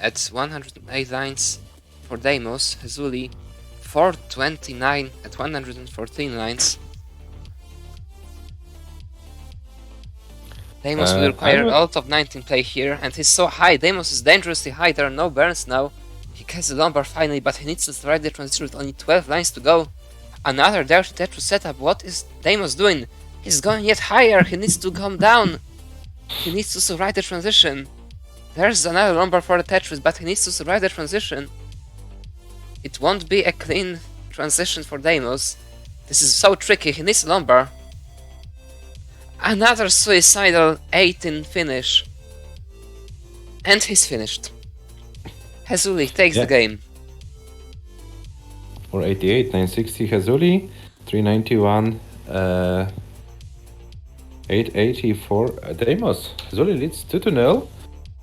at 108 lines for DEIMOS. HEZZULI 429 at 114 lines. DEIMOS will require a lot of 19 play here, and he's so high. DEIMOS is dangerously high. There are no burns now. He gets the lumbar finally, but he needs to survive the transition with only 12 lines to go. Another dirty Tetris setup. What is DEIMOS doing? He's going yet higher. He needs to come down. He needs to survive the transition. There's another lumbar for the Tetris, but he needs to survive the transition. It won't be a clean transition for DEIMOS. This is so tricky. He needs a lumbar. Another suicidal 18 finish. And he's finished. HEZZULI takes the game. 488, 960 HEZZULI, 391, 884 DEIMOS. HEZZULI leads 2-0,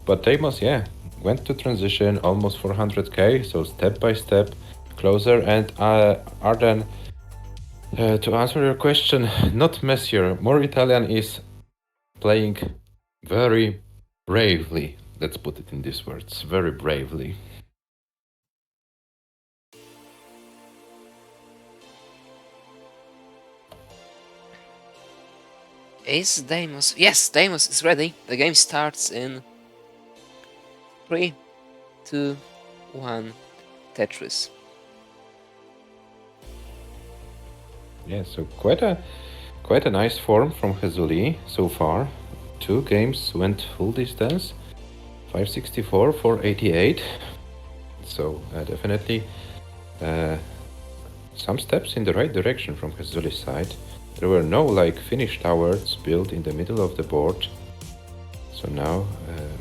but DEIMOS, yeah, went to transition almost 400k, so step by step closer. And Arden, to answer your question, not messier, more Italian, is playing very bravely. Let's put it in these words, very bravely. Is DEIMOS? Yes, DEIMOS is ready. The game starts in 3, 2, 1, Tetris. Yeah, so quite a nice form from HEZZULI so far. 2 games went full distance, 564, 488. So definitely some steps in the right direction from HEZZULI's side. There were no finished towers built in the middle of the board. So now,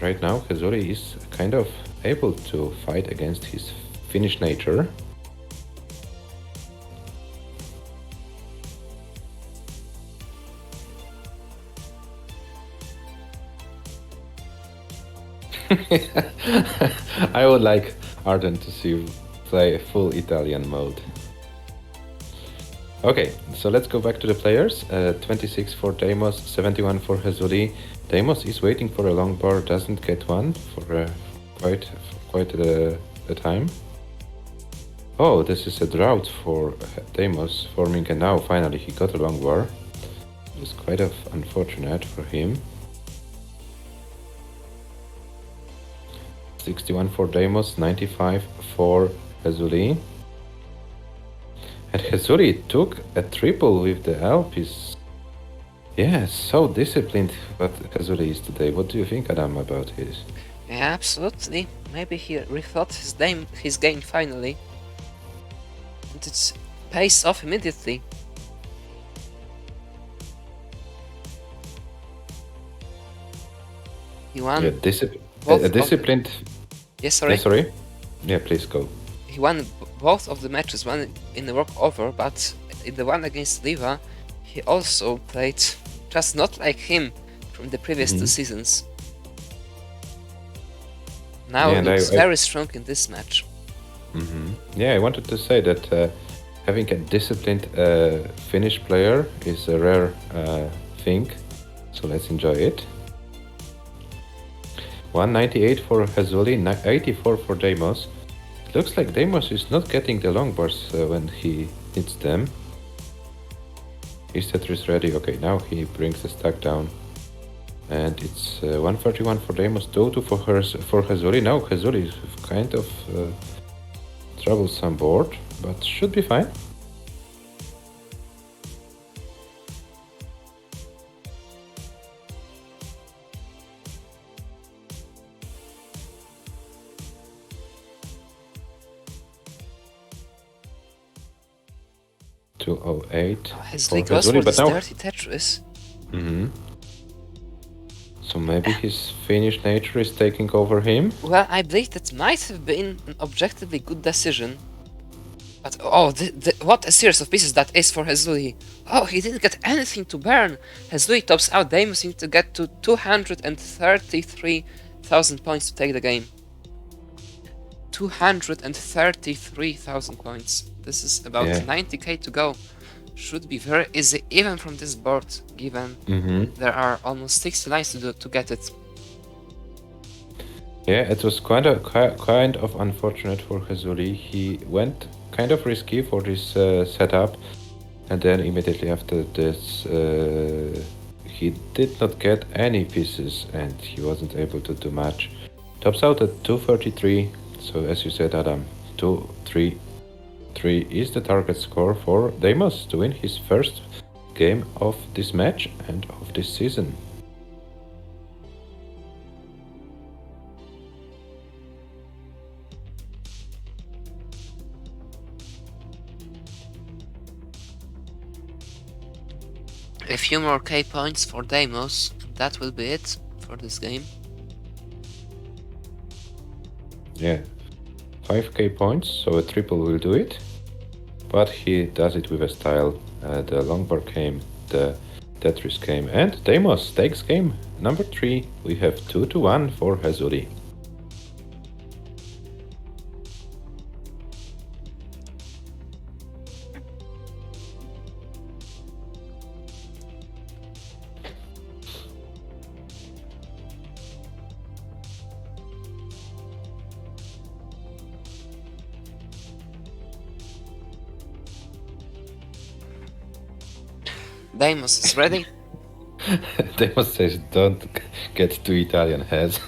right now, HEZZULI is kind of able to fight against his Finnish nature. I would like Arden to see you play a full Italian mode. Okay, so let's go back to the players. 26 for DEIMOS, 71 for HEZZULI. DEIMOS is waiting for a long bar, doesn't get one for quite a time. Oh, this is a drought for DEIMOS forming, and now finally he got a long bar. It's quite unfortunate for him. 61 for DEIMOS, 95 for HEZZULI. And HEZZULI took a triple with the Alpes. Yeah, so disciplined what HEZZULI is today. What do you think, Adam, about his? Yeah, absolutely. Maybe he rethought his game finally. And it pays off immediately. He won. Yeah, disciplined. Yes, sorry. Yeah, sorry. Yeah, please go. He won both of the matches, one in the walkover, but in the one against Liva, he also played just not like him from the previous 2 seasons. Now Yeah, it looks very strong in this match. Yeah, I wanted to say that having a disciplined Finnish player is a rare thing, so let's enjoy it. 198 for HEZZULI, 84 for DEIMOS. It looks like DEIMOS is not getting the long bars when he hits them. His Tetris ready. Okay, now he brings the stack down. And it's 131 for DEIMOS, 2-2 for HEZZULI. Now HEZZULI is kind of troublesome board, but should be fine. HEZZULI goes for this dirty Tetris. So maybe his Finnish nature is taking over him? Well, I believe that might have been an objectively good decision. But oh, what a series of pieces that is for HEZZULI. Oh, he didn't get anything to burn. HEZZULI tops out. DEIMOS need to get to 233,000 points to take the game. 233,000 points. This is about 90k to go. Should be very easy even from this board, given there are almost 60 lines to get it. Yeah, it was kind of unfortunate for HEZZULI. He went kind of risky for this setup, and then immediately after this he did not get any pieces and he wasn't able to do much. Tops out at 233, so as you said, Adam, 2-3 is the target score for DEIMOS to win his first game of this match and of this season. A few more K points for DEIMOS, that will be it for this game. Yeah, 5k points, so a triple will do it. But he does it with a style. The long bar came, the Tetris came, and DEIMOS takes game number 3. We have 2-1 for HEZZULI. DEIMOS is ready. DEIMOS says don't get too Italian, Hez.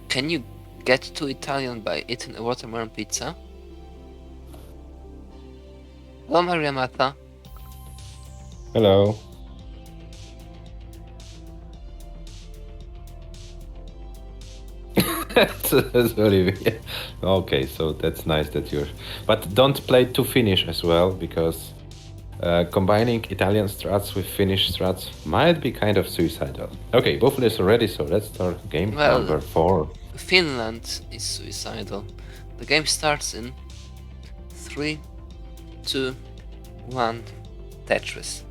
Can you get to Italian by eating a watermelon pizza? Hello, Maria Marta. Hello. Okay, so that's nice that you're... But don't play too Finnish as well, because combining Italian strats with Finnish strats might be kind of suicidal. Okay, both players are ready, so let's start game number 4. Finland is suicidal. The game starts in 3, 2, 1, Tetris.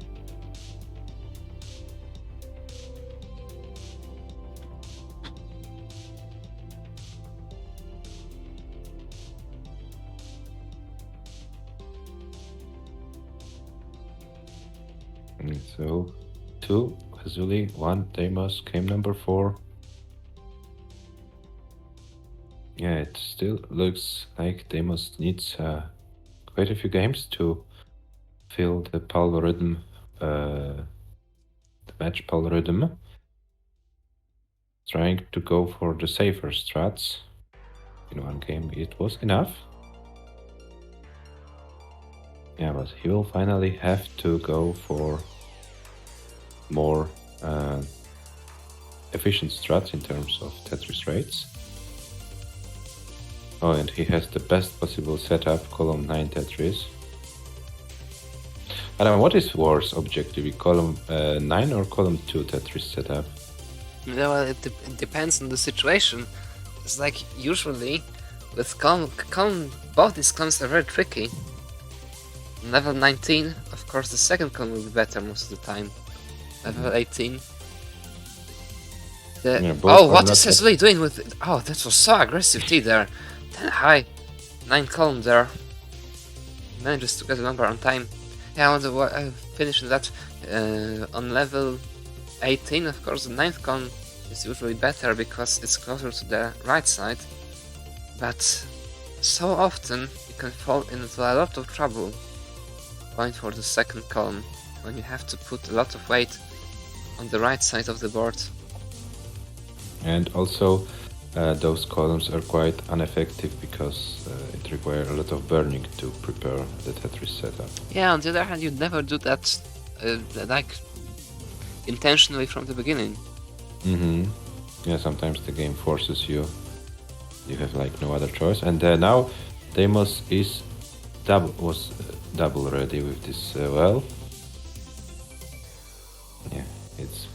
So 2 HEZZULI, 1 DEIMOS, game number 4. Yeah, it still looks like DEIMOS needs quite a few games to fill the Pal rhythm, the match Pal rhythm. Trying to go for the safer strats. In one game it was enough. Yeah, but he will finally have to go for more efficient strats in terms of Tetris rates. Oh, and he has the best possible setup, column 9 Tetris. Adam, what is worse objectively, column 9 or column 2 Tetris setup? Well, it depends on the situation. It's like usually with column both these columns are very tricky. Level 19, of course, the second column will be better most of the time. Level 18. Yeah, both Oh, are what not is HEZZULI doing with it? Oh, that was so aggressive T there. 10 high, 9 column there. Manages to get the number on time. Yeah, I wonder what I finished that on level 18. Of course, the 9th column is usually better because it's closer to the right side. But so often you can fall into a lot of trouble going for the 2nd column when you have to put a lot of weight on the right side of the board. And also, those columns are quite ineffective because it requires a lot of burning to prepare the Tetris setup. Yeah, on the other hand, you'd never do that like intentionally from the beginning. Yeah, sometimes the game forces you. You have like no other choice. And now Deimos is double ready with this well. Yeah, it's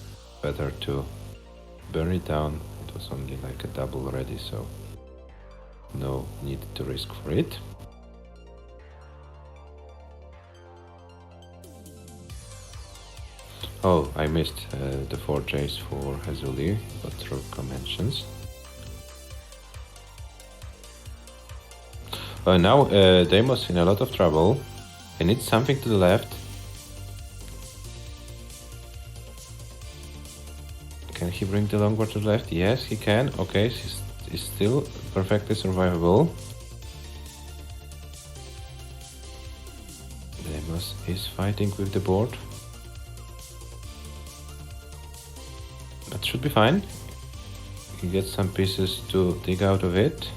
better to burn it down. It was only like a double ready, so no need to risk for it. Oh, I missed the 4 Js for HEZZULI, but Rocco mentions. Now Deimos in a lot of trouble. He needs something to the left. Can he bring the longboard to the left? Yes, he can. Okay, he's still perfectly survivable. Deimos is fighting with the board. That should be fine. He gets some pieces to dig out of it.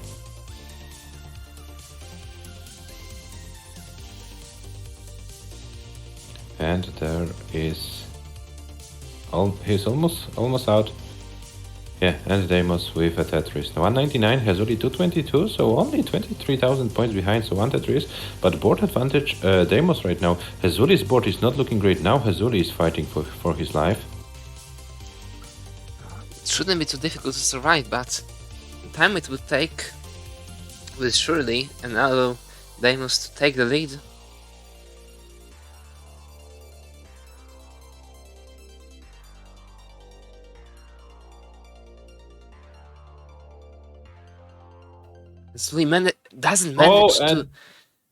And there is... he's almost out. Yeah, and Deimos with a Tetris. 199, HEZZULI 222, so only 23,000 points behind, so one Tetris. But board advantage, Deimos right now. HEZZULI's board is not looking great now. HEZZULI is fighting for his life. It shouldn't be too difficult to survive, but the time it would take will surely allow Deimos to take the lead. HEZZULI doesn't manage to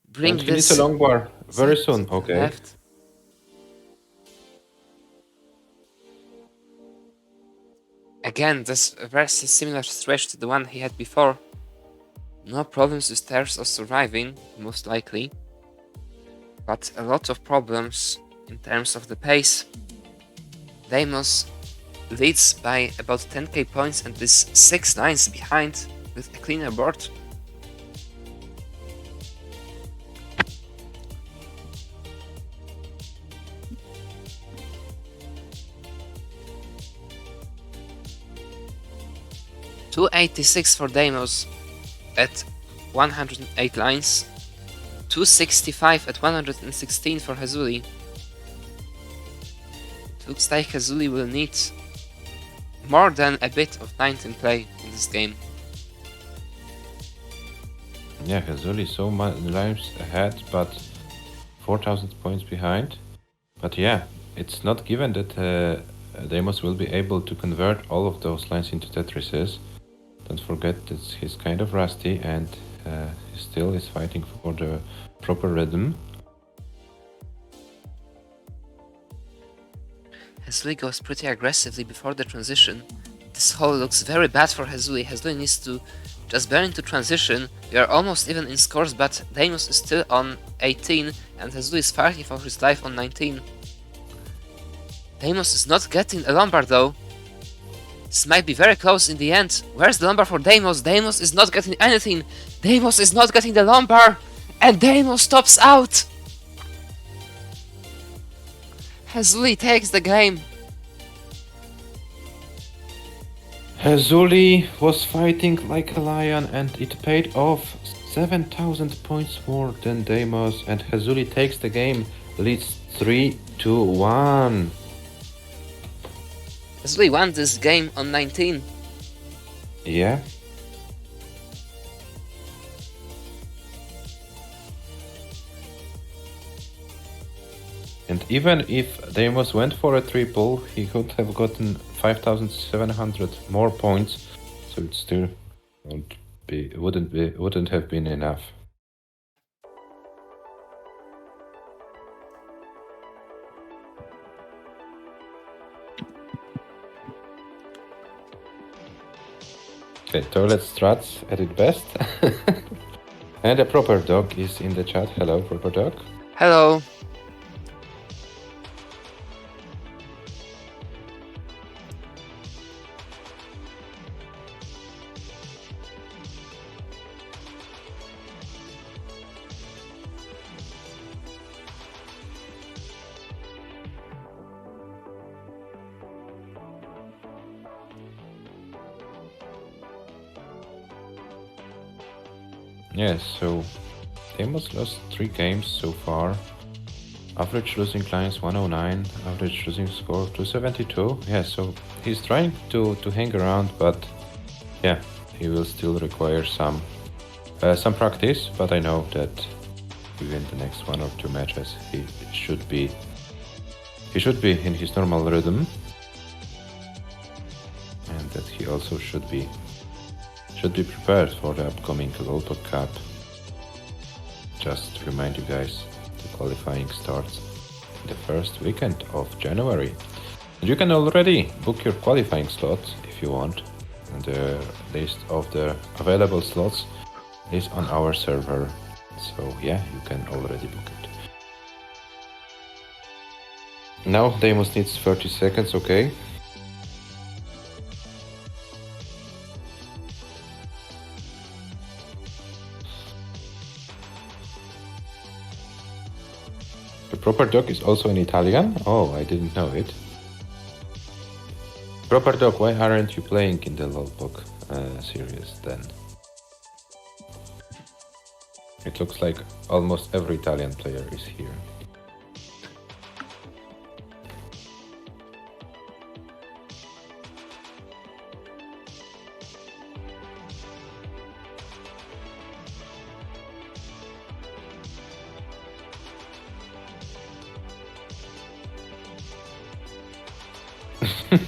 bring and he this needs a long bar very soon. to the Okay. left. Again, this a very similar situation to the one he had before. No problems with stairs or surviving, most likely, but a lot of problems in terms of the pace. Deimos leads by about 10k points and is 6 lines behind with a cleaner board. $286 for Deimos at 108 lines, $265 at 116 for HEZZULI. It looks like HEZZULI will need more than a bit of 19 play in this game. Yeah, HEZZULI so much lines ahead, but 4,000 points behind. But yeah, it's not given that Deimos will be able to convert all of those lines into Tetrises. Don't forget that he's kind of rusty and he still is fighting for the proper rhythm. HEZZULI goes pretty aggressively before the transition. This hole looks very bad for HEZZULI. HEZZULI needs to just burn into transition. We are almost even in scores, but Deimos is still on 18 and HEZZULI is fighting for his life on 19. Deimos is not getting a Lombard though. This might be very close in the end. Where's the Lombard for Deimos? Deimos is not getting anything. Deimos is not getting the Lombard. And Deimos stops out. HEZZULI takes the game. HEZZULI was fighting like a lion and it paid off. 7,000 points more than Deimos, and HEZZULI takes the game, leads 3-1. HEZZULI won this game on 19. Yeah. And even if Deimos went for a triple, he could have gotten 5,700 more points, so it still wouldn't have been enough. Okay, toilet struts at its best. And a proper dog is in the chat. Hello, proper dog. Hello. Yes, so Deimos lost 3 games so far. Average losing lines 109, average losing score 272. Yeah, so he's trying to hang around, but yeah, he will still require some practice. But I know that within the next 1 or 2 matches, he should be in his normal rhythm, and that he also should be prepared for the upcoming Global Cup. Just to remind you guys, the qualifying starts the first weekend of January. And you can already book your qualifying slots if you want. And the list of the available slots is on our server. So yeah, you can already book it. Now Deimos needs 30 seconds, okay? The proper dog is also in Italian? Oh, I didn't know it. Proper dog, why aren't you playing in the Lolbok series then? It looks like almost every Italian player is here.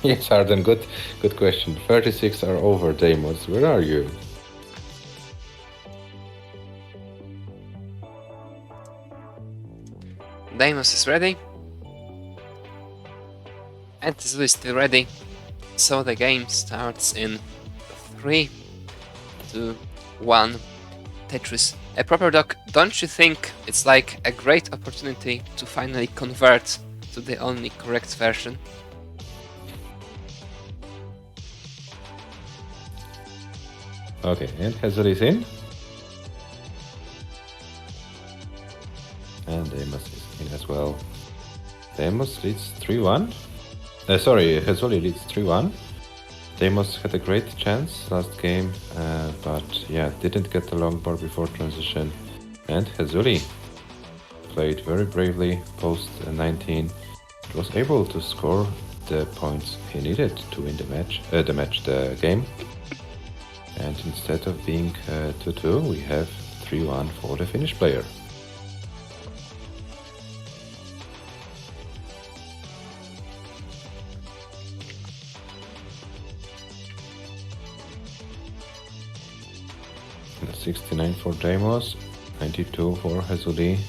Yes, Arden, good question. 36 are over, Deimos. Where are you? Deimos is ready. And HEZZULI is still ready. So the game starts in 3, 2, 1. Tetris. A proper dog, don't you think it's like a great opportunity to finally convert to the only correct version? Okay, and HEZZULI is in. And Deimos is in as well. Deimos leads 3-1. Sorry, HEZZULI leads 3-1. Deimos had a great chance last game, but yeah, didn't get the long ball before transition. And HEZZULI played very bravely post 19. Was able to score the points he needed to win the game. And instead of being 2-2, we have 3-1 for the Finnish player. And 69 for Deimos, 92 for HEZZULI.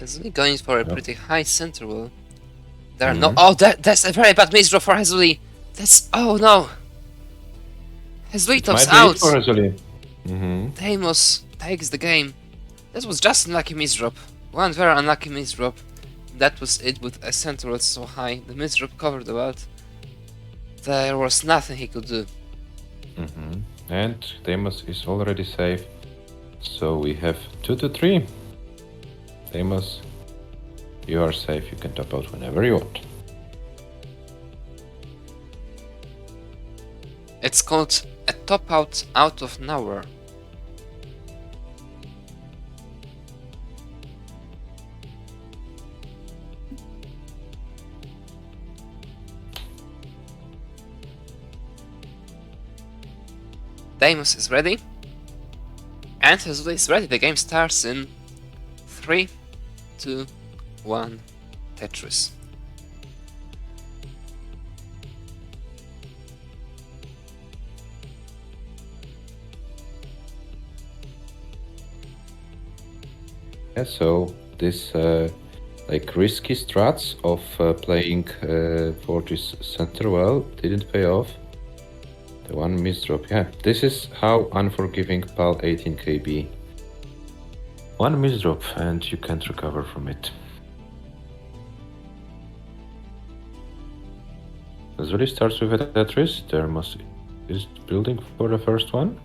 HEZZULI going for a pretty high center wall. There are no. Oh, that's a very bad misdraw for HEZZULI. That's. Oh no! HEZZULI tops out! For HEZZULI. Deimos takes the game. That was just unlucky misdrop. One very unlucky misdrop. That was it with a center wall so high. The misdrop covered the world. there was nothing he could do. And Deimos is already safe. So we have 2 to 3. Deimos, you are safe. You can top out whenever you want. It's called a top out of nowhere. Deimos is ready. And HEZZULI is ready. The game starts in 3, 2, 1, Tetris. Yeah, so this like risky strats of playing for this center well didn't pay off. The one misdrop, yeah. This is how unforgiving PAL 18 KB. One misdrop and you can't recover from it. HEZZULI starts with a Tetris. Deimos is building for the first one.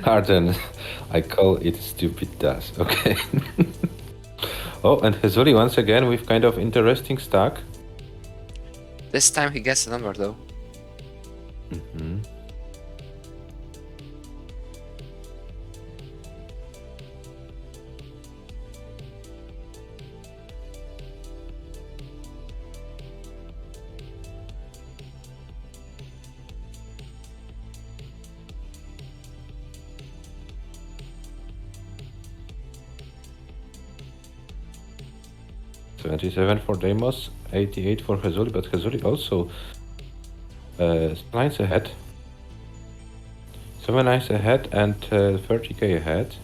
Arden, I call it stupid DAS. Okay. Oh, and HEZZULI once again with kind of interesting stack. This time he gets a number though. $27 for Deimos, $88 for HEZZULI, but HEZZULI also lines ahead. 7 lines ahead and 30k ahead.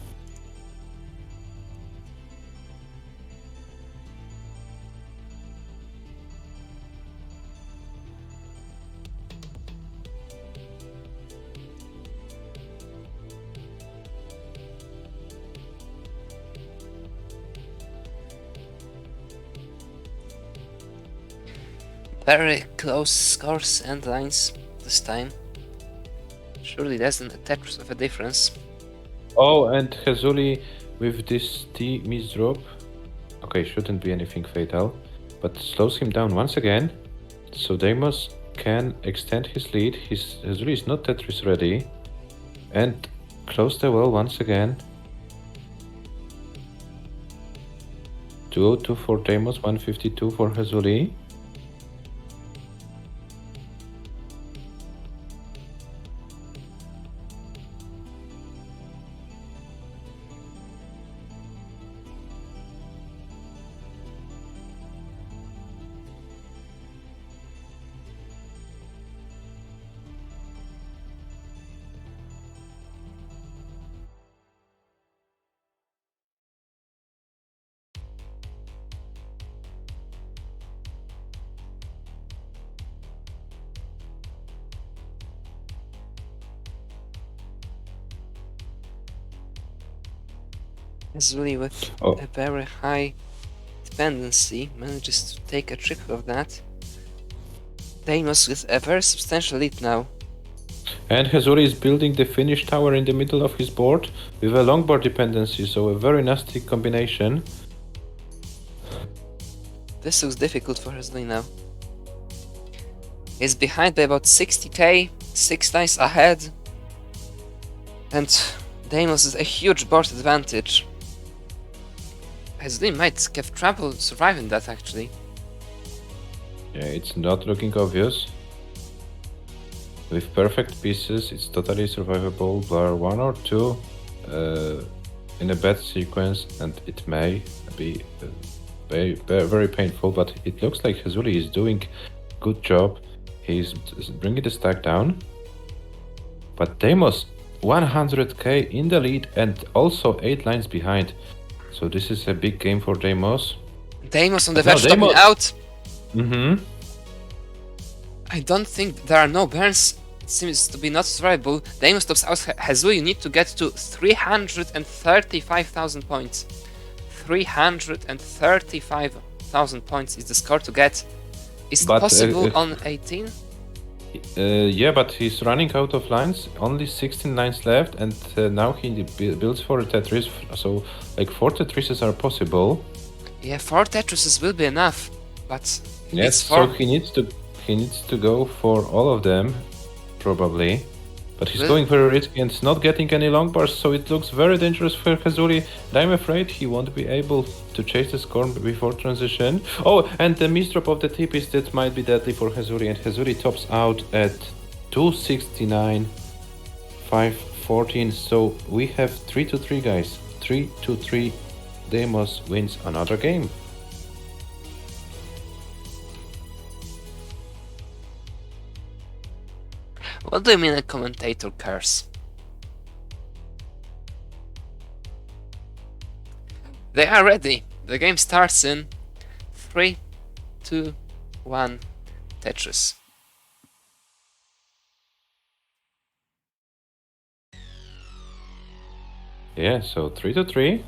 Very close scores and lines this time. Surely there's a Tetris of a difference. Oh, and HEZZULI with this T misdrop. Okay, shouldn't be anything fatal, but slows him down once again. So Deimos can extend his lead. HEZZULI is not Tetris ready. And close the well once again. 202 for Deimos, 152 for HEZZULI. HEZZULI with a very high dependency manages to take a trick of that. Deimos with a very substantial lead now. And HEZZULI is building the finish tower in the middle of his board with a longboard dependency, so a very nasty combination. This looks difficult for HEZZULI now. He's behind by about 60k, 6 lines ahead. And Deimos is a huge board advantage. HEZZULI might have trouble surviving that actually. Yeah, it's not looking obvious. With perfect pieces, it's totally survivable, bar 1 or 2 in a bad sequence, and it may be very painful, but it looks like HEZZULI is doing good job. He's bringing the stack down. But Deimos 100k in the lead and also 8 lines behind. So this is a big game for Deimos. Deimos on the verge of topping out. Mm-hmm. I don't think there are no burns seems to be not survivable. Deimos tops out HEZZULI. You need to get to 335,000 points. 335,000 points is the score to get. Is it possible on 18? Yeah, but he's running out of lines. Only 16 lines left, and now he builds for a Tetris. So, like 4 Tetrises are possible. Yeah, 4 Tetrises will be enough, but yes. So he needs to go for all of them, probably. But he's going very risky and not getting any long bars, so it looks very dangerous for HEZZULI. And I'm afraid he won't be able to chase the score before transition. Oh, and the misdrop of the tip is that might be deadly for HEZZULI, and HEZZULI tops out at 269, 514. So we have 3-3, guys. 3-3. Deimos wins another game. What do you mean a commentator cares? They are ready. The game starts in 3, 2, 1, Tetris. Yeah, so 3-3.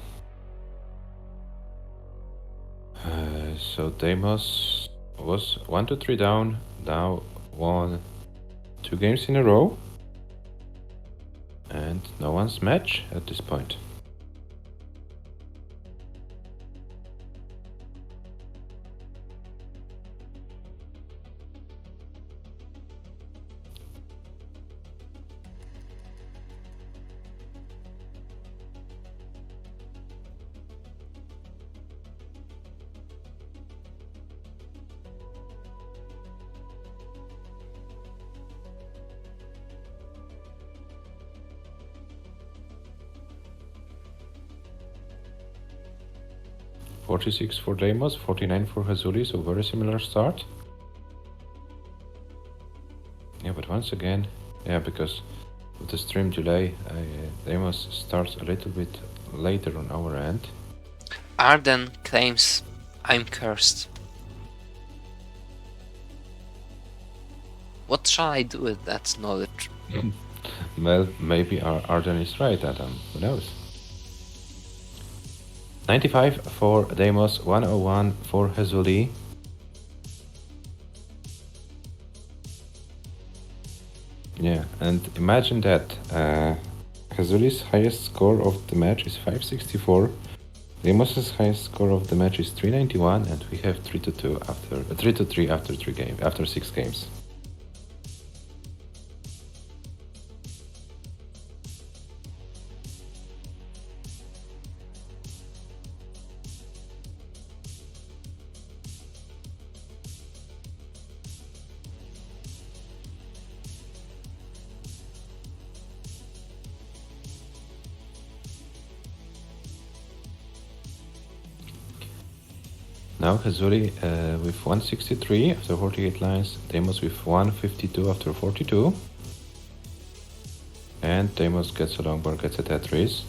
So Deimos was 1-3 down, now won 2 games in a row, and no one's match at this point. $46 for Deimos, $49 for HEZZULI, so very similar start. Yeah, but once again, yeah, because of the stream delay, Deimos starts a little bit later on our end. Arden claims, I'm cursed. What shall I do with that knowledge? Well, maybe Arden is right, Adam. Who knows? 95 for Deimos, 101 for HEZZULI. Yeah, and imagine that HEZZULI's highest score of the match is 564. Deimos' highest score of the match is 391, and we have 3-2 after 3-3 after 6 games. Now HEZZULI with 163 after 48 lines, Deimos with 152 after 42. And Deimos gets a long bar, gets a Tetris.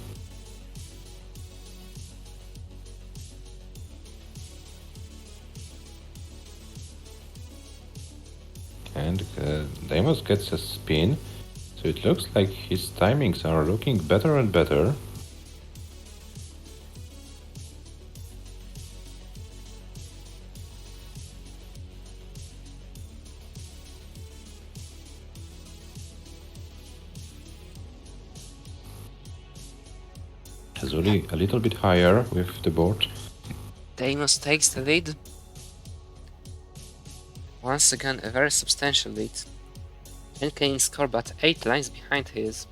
And Deimos gets a spin, so it looks like his timings are looking better and better. HEZZULI a little bit higher with the board. Deimos takes the lead. Once again, a very substantial lead. And can score but 8 lines behind his.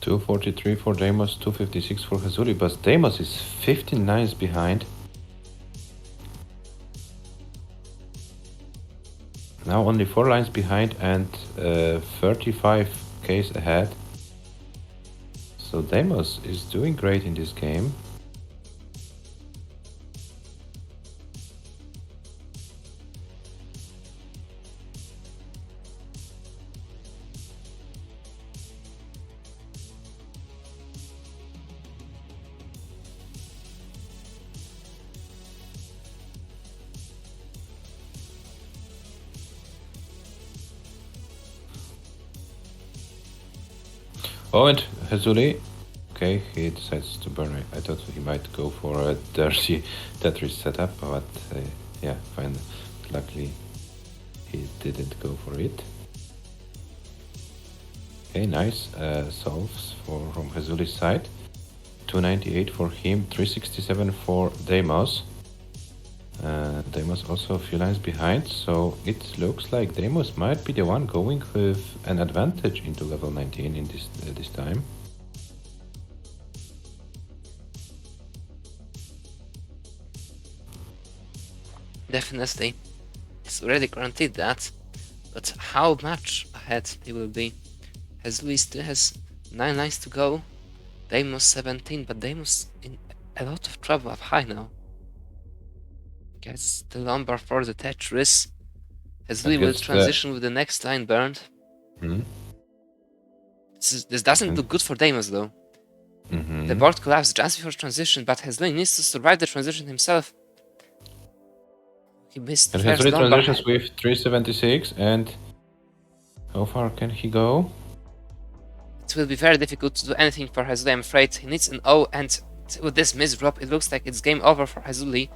$243 for Deimos, $256 for HEZZULI, but Deimos is 15 lines behind. Now only 4 lines behind and 35Ks ahead. So Deimos is doing great in this game. Oh, and HEZZULI. Okay, he decides to burn it. I thought he might go for a dirty Tetris setup, but yeah, fine. Luckily, he didn't go for it. Okay, nice solves from HEZZULI's side. 298 for him, 367 for Deimos. Deimos also a few lines behind, so it looks like Deimos might be the one going with an advantage into level 19 in this time. Definitely. It's already guaranteed that. But how much ahead he will be? HEZZULI still has 9 lines to go. Deimos 17, but Deimos in a lot of trouble up high now. Gets the lumber for the Tetris. HEZZULI will transition with the next line burned. This doesn't look good for Deimos though. The board collapsed just before transition, but HEZZULI needs to survive the transition himself. He missed the first HEZZULI lumber. transitions with 376, and how far can he go? It will be very difficult to do anything for HEZZULI, I'm afraid. He needs an O, and with this misdrop, it looks like it's game over for HEZZULI.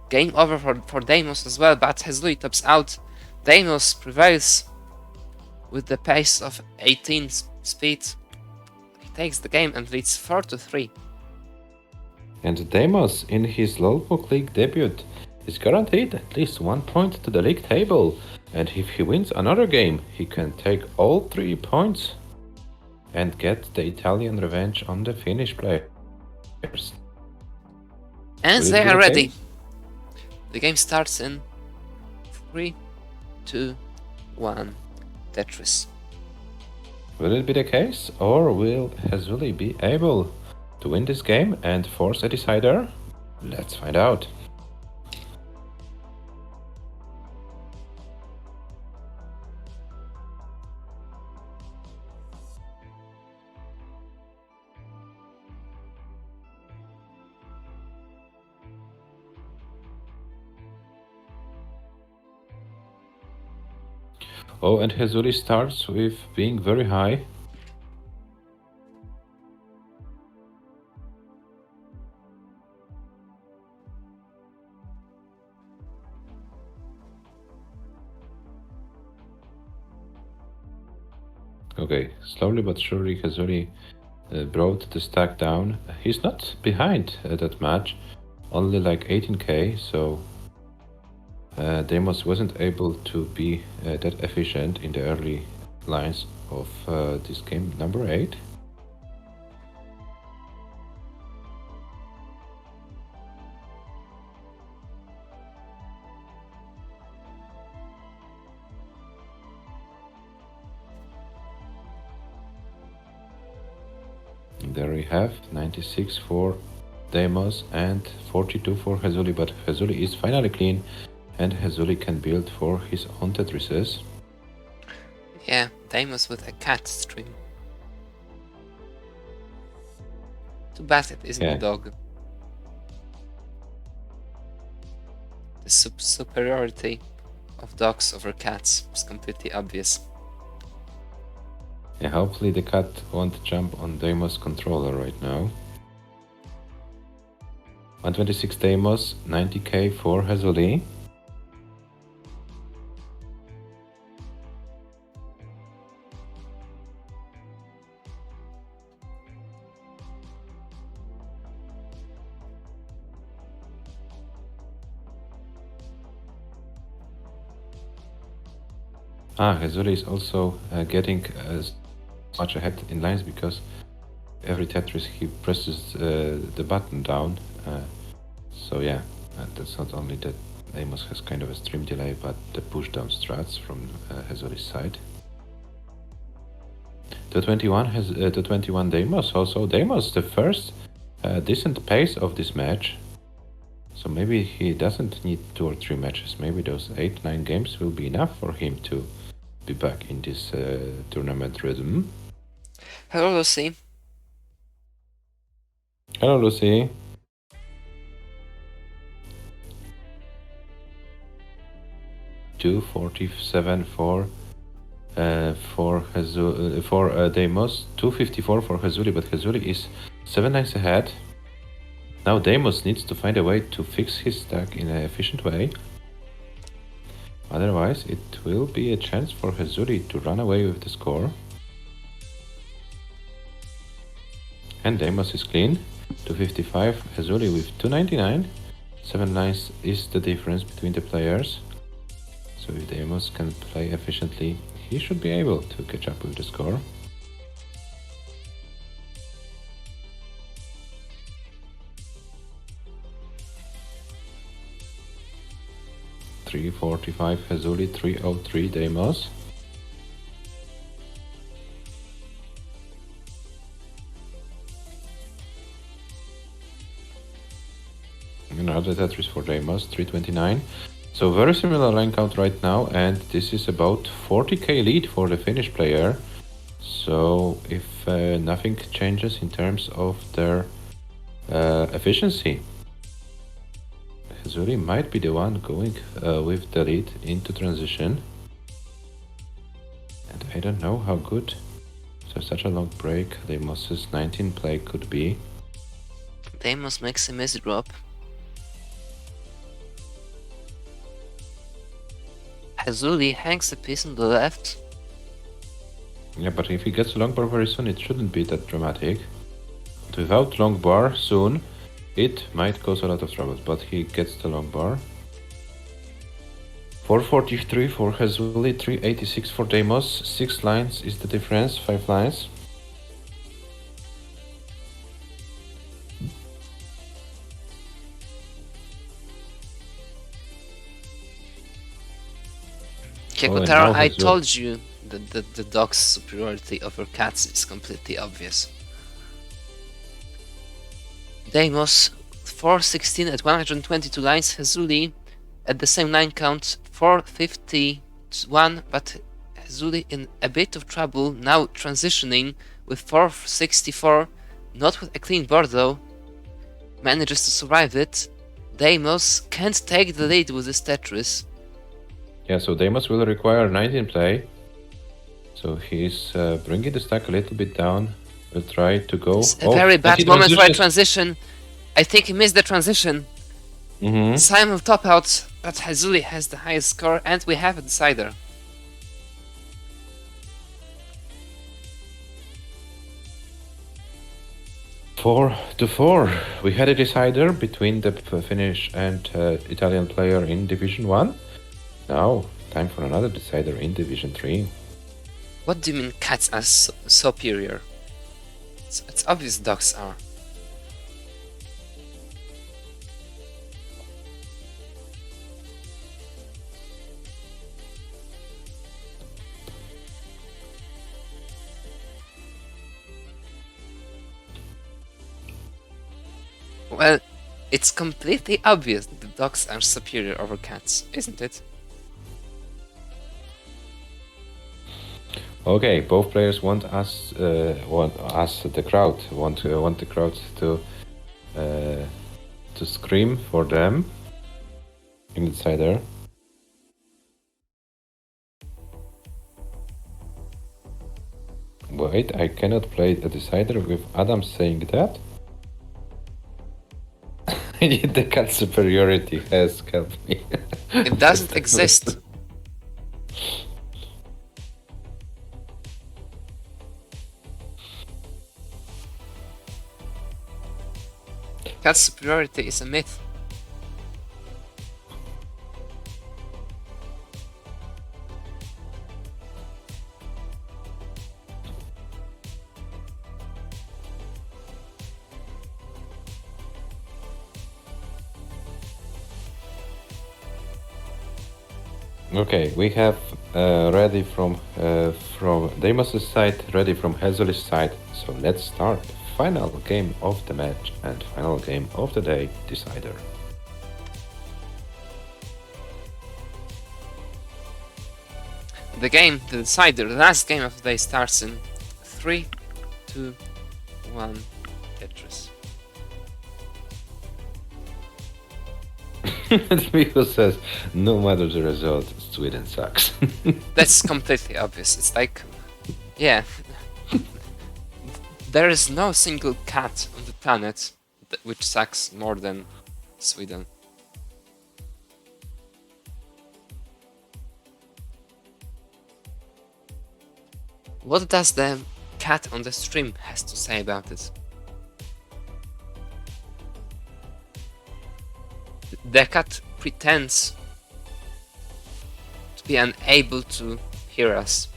Game over for Deimos as well, but HEZZULI tops out. Deimos prevails with the pace of 18 speed. He takes the game and leads 4-3. And Deimos, in his Lolbuk League debut, is guaranteed at least 1 point to the league table. And if he wins another game, he can take all 3 points and get the Italian revenge on the Finnish players. And they are ready. The game starts in 3, 2, 1. Tetris. Will it be the case, or will HEZZULI be able to win this game and force a decider? Let's find out. Oh, and HEZZULI starts with being very high. Okay, slowly but surely HEZZULI brought the stack down. He's not behind that much, only like 18k, so Deimos wasn't able to be that efficient in the early lines of this game number 8. There we have 96 for Deimos and 42 for HEZZULI, but HEZZULI is finally clean and HEZZULI can build for his own Tetrises. Yeah, Deimos with a cat stream. Too bad it isn't a dog. The superiority of dogs over cats is completely obvious. Yeah, hopefully the cat won't jump on Deimos' controller right now. 126 Deimos, 90k for HEZZULI. HEZZULI is also getting much ahead in lines because every Tetris he presses the button down. So yeah, that's not only that Deimos has kind of a stream delay, but the push down strats from HEZZULI's side. The 21 has the 21 Deimos. Also, Deimos the first decent pace of this match. So maybe he doesn't need 2 or 3 matches. Maybe those 8-9 games will be enough for him to be back in this tournament rhythm. Hello, Lucy. Hello, Lucy. $247 for Deimos, 254 for HEZZULI, but HEZZULI is 7 lines ahead. Now Deimos needs to find a way to fix his stack in an efficient way. Otherwise, it will be a chance for HEZZULI to run away with the score. And Deimos is clean. 255, HEZZULI with 299. 7 lines is the difference between the players. So if Deimos can play efficiently, he should be able to catch up with the score. $345 HEZZULI, $303 Deimos. Another Tetris for Deimos, 329. So very similar line count right now, and this is about 40k lead for the Finnish player. So if nothing changes in terms of their efficiency, HEZZULI might be the one going with the lead into transition. And I don't know how good such a long break Deimos' 19 play could be. Deimos makes a misdrop. HEZZULI hangs a piece on the left. Yeah, but if he gets a long bar very soon, it shouldn't be that dramatic. But without long bar soon, it might cause a lot of trouble, but he gets the long bar. 443 for HEZZULI, 386 for Deimos. 6 lines is the difference, 5 lines. Kekotaro, I HEZZULI. told you that the dog's superiority over cats is completely obvious. Deimos 416 at 122 lines, HEZZULI at the same line count 451, but HEZZULI in a bit of trouble now, transitioning with 464, not with a clean board though, manages to survive it. Deimos can't take the lead with this Tetris. Yeah, so Deimos will require 19 play. So he's bringing the stack a little bit down. Will try to go. It's a very bad he moment for a transitions. transition. I think he missed the transition. Simon top out, but HEZZULI has the highest score, and we have a decider. Four to four. We had a decider between the Finnish and Italian player in Division 1. Now, time for another decider in Division 3. What do you mean cats are superior? It's obvious dogs are. Well, it's completely obvious that dogs are superior over cats, isn't it? Okay, both players want the crowd to scream for them in the decider. Wait, I cannot play a decider with Adam saying that. The cat superiority has helped me. It doesn't exist. Cat superiority is a myth. Okay, we have ready from Deimos' side, ready from HEZZULI's side. So let's start. Final game of the match and final game of the day decider. The game, the decider, the last game of the day starts in 3, 2, 1, Tetris. Michał says, no matter the result, Sweden sucks. That's completely obvious. It's like, yeah, there is no single cat on the planet which sucks more than Sweden. What does the cat on the stream has to say about it? The cat pretends to be unable to hear us.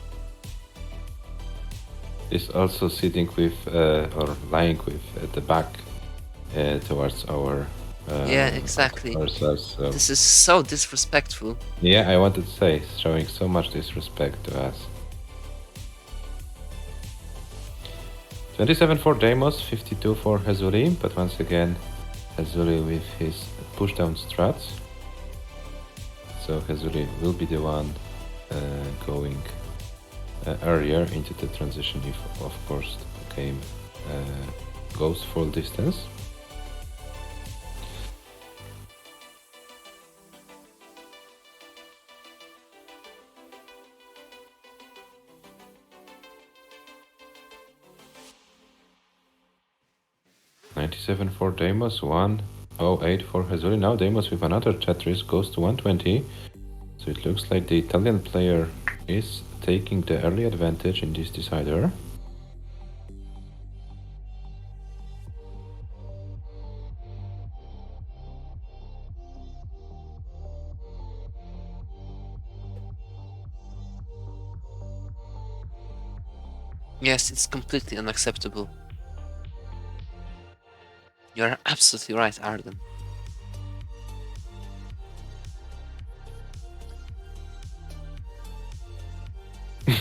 Is also sitting with or lying with at the back towards our Yeah, exactly. ourselves. So. This is so disrespectful. Yeah, I wanted to say, showing so much disrespect to us. 27 for Deimos, 52 for HEZZULI, but once again, HEZZULI with his pushdown strats. So HEZZULI will be the one going earlier into the transition if, of course, the game goes full distance. $97 for Deimos, 108 for HEZZULI. Now Deimos with another Tetris goes to 120. So it looks like the Italian player is taking the early advantage in this decider. Yes, it's completely unacceptable. You're absolutely right, Arden.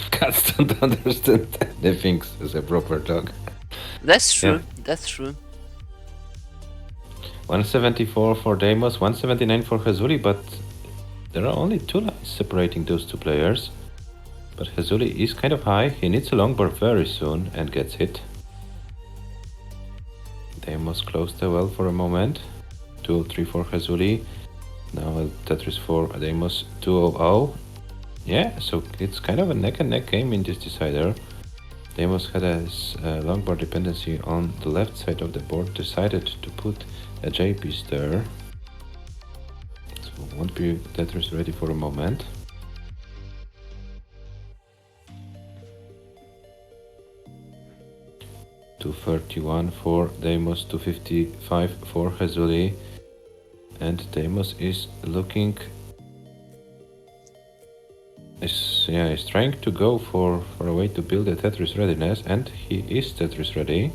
Cats don't understand anything as a proper dog. That's true, Yeah. that's true. 174 for Deimos, 179 for HEZZULI, but there are only 2 lines separating those two players. But HEZZULI is kind of high, he needs a longboard very soon and gets hit. Deimos closed the well for a moment. 2-3 for HEZZULI. Now Tetris for Deimos, 2-0. Yeah, so it's kind of a neck and neck game in this decider. Deimos had a longboard dependency on the left side of the board, decided to put a J piece there. So won't be Tetris ready for a moment. $231 for Deimos, $255 for HEZZULI, and Deimos is looking. Is trying to go for a way to build a Tetris readiness, and he is Tetris ready.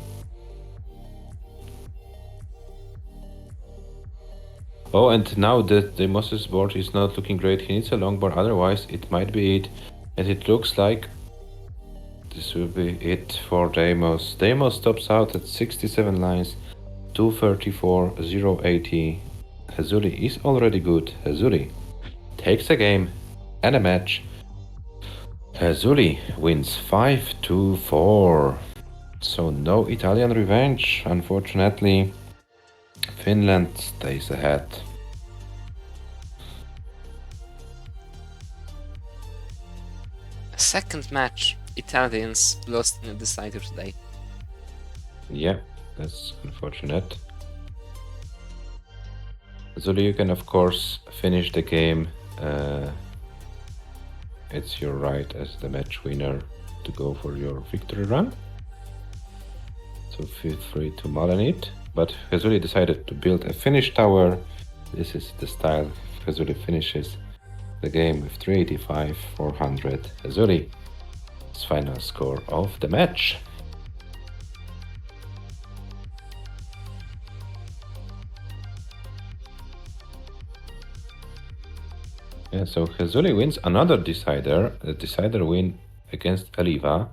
Oh, and now that Deimos' board is not looking great, he needs a long board, otherwise it might be it. And it looks like this will be it for Deimos. Deimos stops out at 67 lines, 234, 080. HEZZULI is already good. HEZZULI takes a game and a match. HEZZULI wins 5-4. So no Italian revenge, unfortunately. Finland stays ahead. Second match, Italians lost in a decider today. Yeah, that's unfortunate. HEZZULI, you can of course finish the game. It's your right as the match winner to go for your victory run. So feel free to mull on it. But HEZZULI decided to build a finish tower. This is the style HEZZULI finishes the game with 385, 400. HEZZULI's final score of the match. Yeah, so HEZZULI wins another decider, a decider win against Aliva.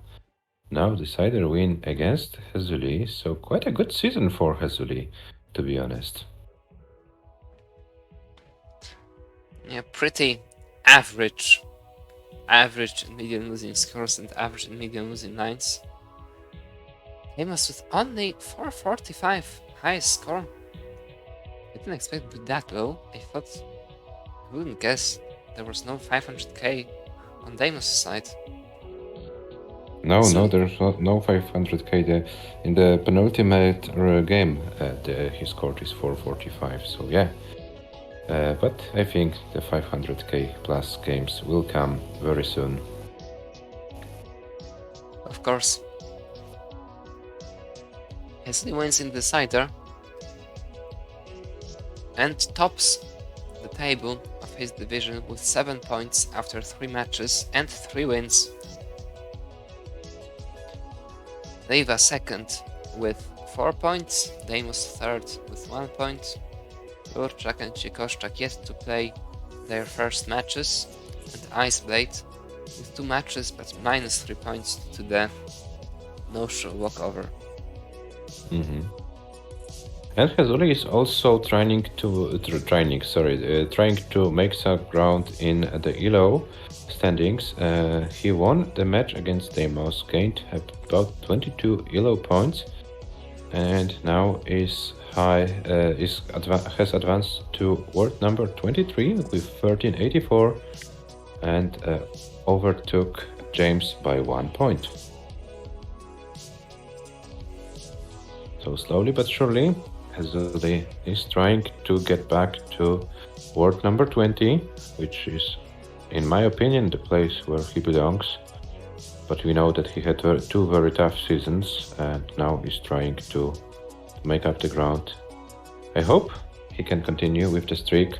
Now decider win against HEZZULI, so quite a good season for HEZZULI, to be honest. Yeah, pretty average and medium losing scores and average and medium losing lines. DEIMOS with only 445 highest score. I didn't expect it to be that low. I wouldn't guess there was no 500k on DEIMOS' side. No, So- no, there's no 500k. In the penultimate game, he scored is 445, so yeah. But I think the 500k plus games will come very soon. Of course. HEZZULI wins in decider and tops the table of his division with 7 points after 3 matches and 3 wins. Leiva second with 4 points, DEIMOS third with 1 point. Urczak and Cikoszczak yet to play their first matches, and Iceblade with 2 matches but minus 3 points to the no-show walkover. And HEZZULI is also trying to make some ground in the ELO standings. He won the match against DEIMOS, gained about 22 ELO points, and now has advanced to world number 23 with 1384 and overtook James by 1 point. So slowly but surely, HEZZULI is trying to get back to world number 20, which is, in my opinion, the place where he belongs. But we know that he had 2 very tough seasons and now he's trying to make up the ground. I hope he can continue with the streak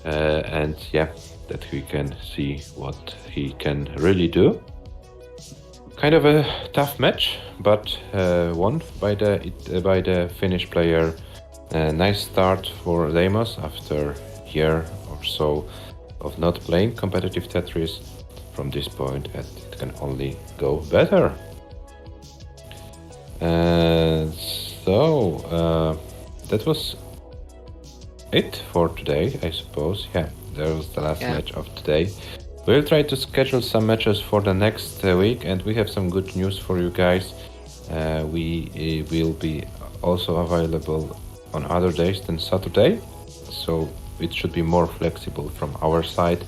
and yeah, that we can see what he can really do. Kind of a tough match, but won by the Finnish player. Nice start for DEIMOS after a year or so of not playing competitive Tetris. From this point, it can only go better. That was it for today, I suppose. Yeah, that was the last match of today. We'll try to schedule some matches for the next week, and we have some good news for you guys. We will be also available on other days than Saturday, so it should be more flexible from our side,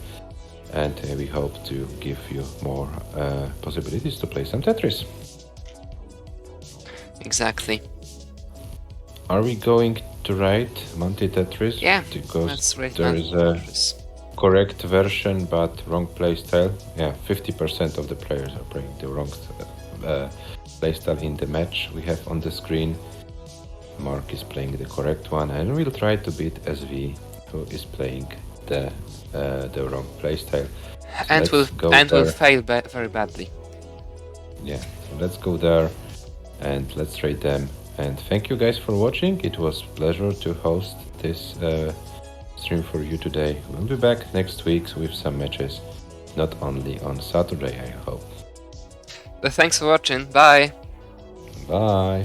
and we hope to give you more possibilities to play some Tetris. Exactly. Are we going to write Monty Tetris? Yeah, because right. there is a correct version but wrong playstyle. Yeah, 50% of the players are playing the wrong playstyle in the match we have on the screen. Mark is playing the correct one, and we'll try to beat SV, who is playing the wrong playstyle. So will fail very badly. Yeah, so let's go there and let's rate them. And thank you guys for watching. It was a pleasure to host this stream for you today. We'll be back next week with some matches, not only on Saturday, I hope. But thanks for watching. Bye. Bye.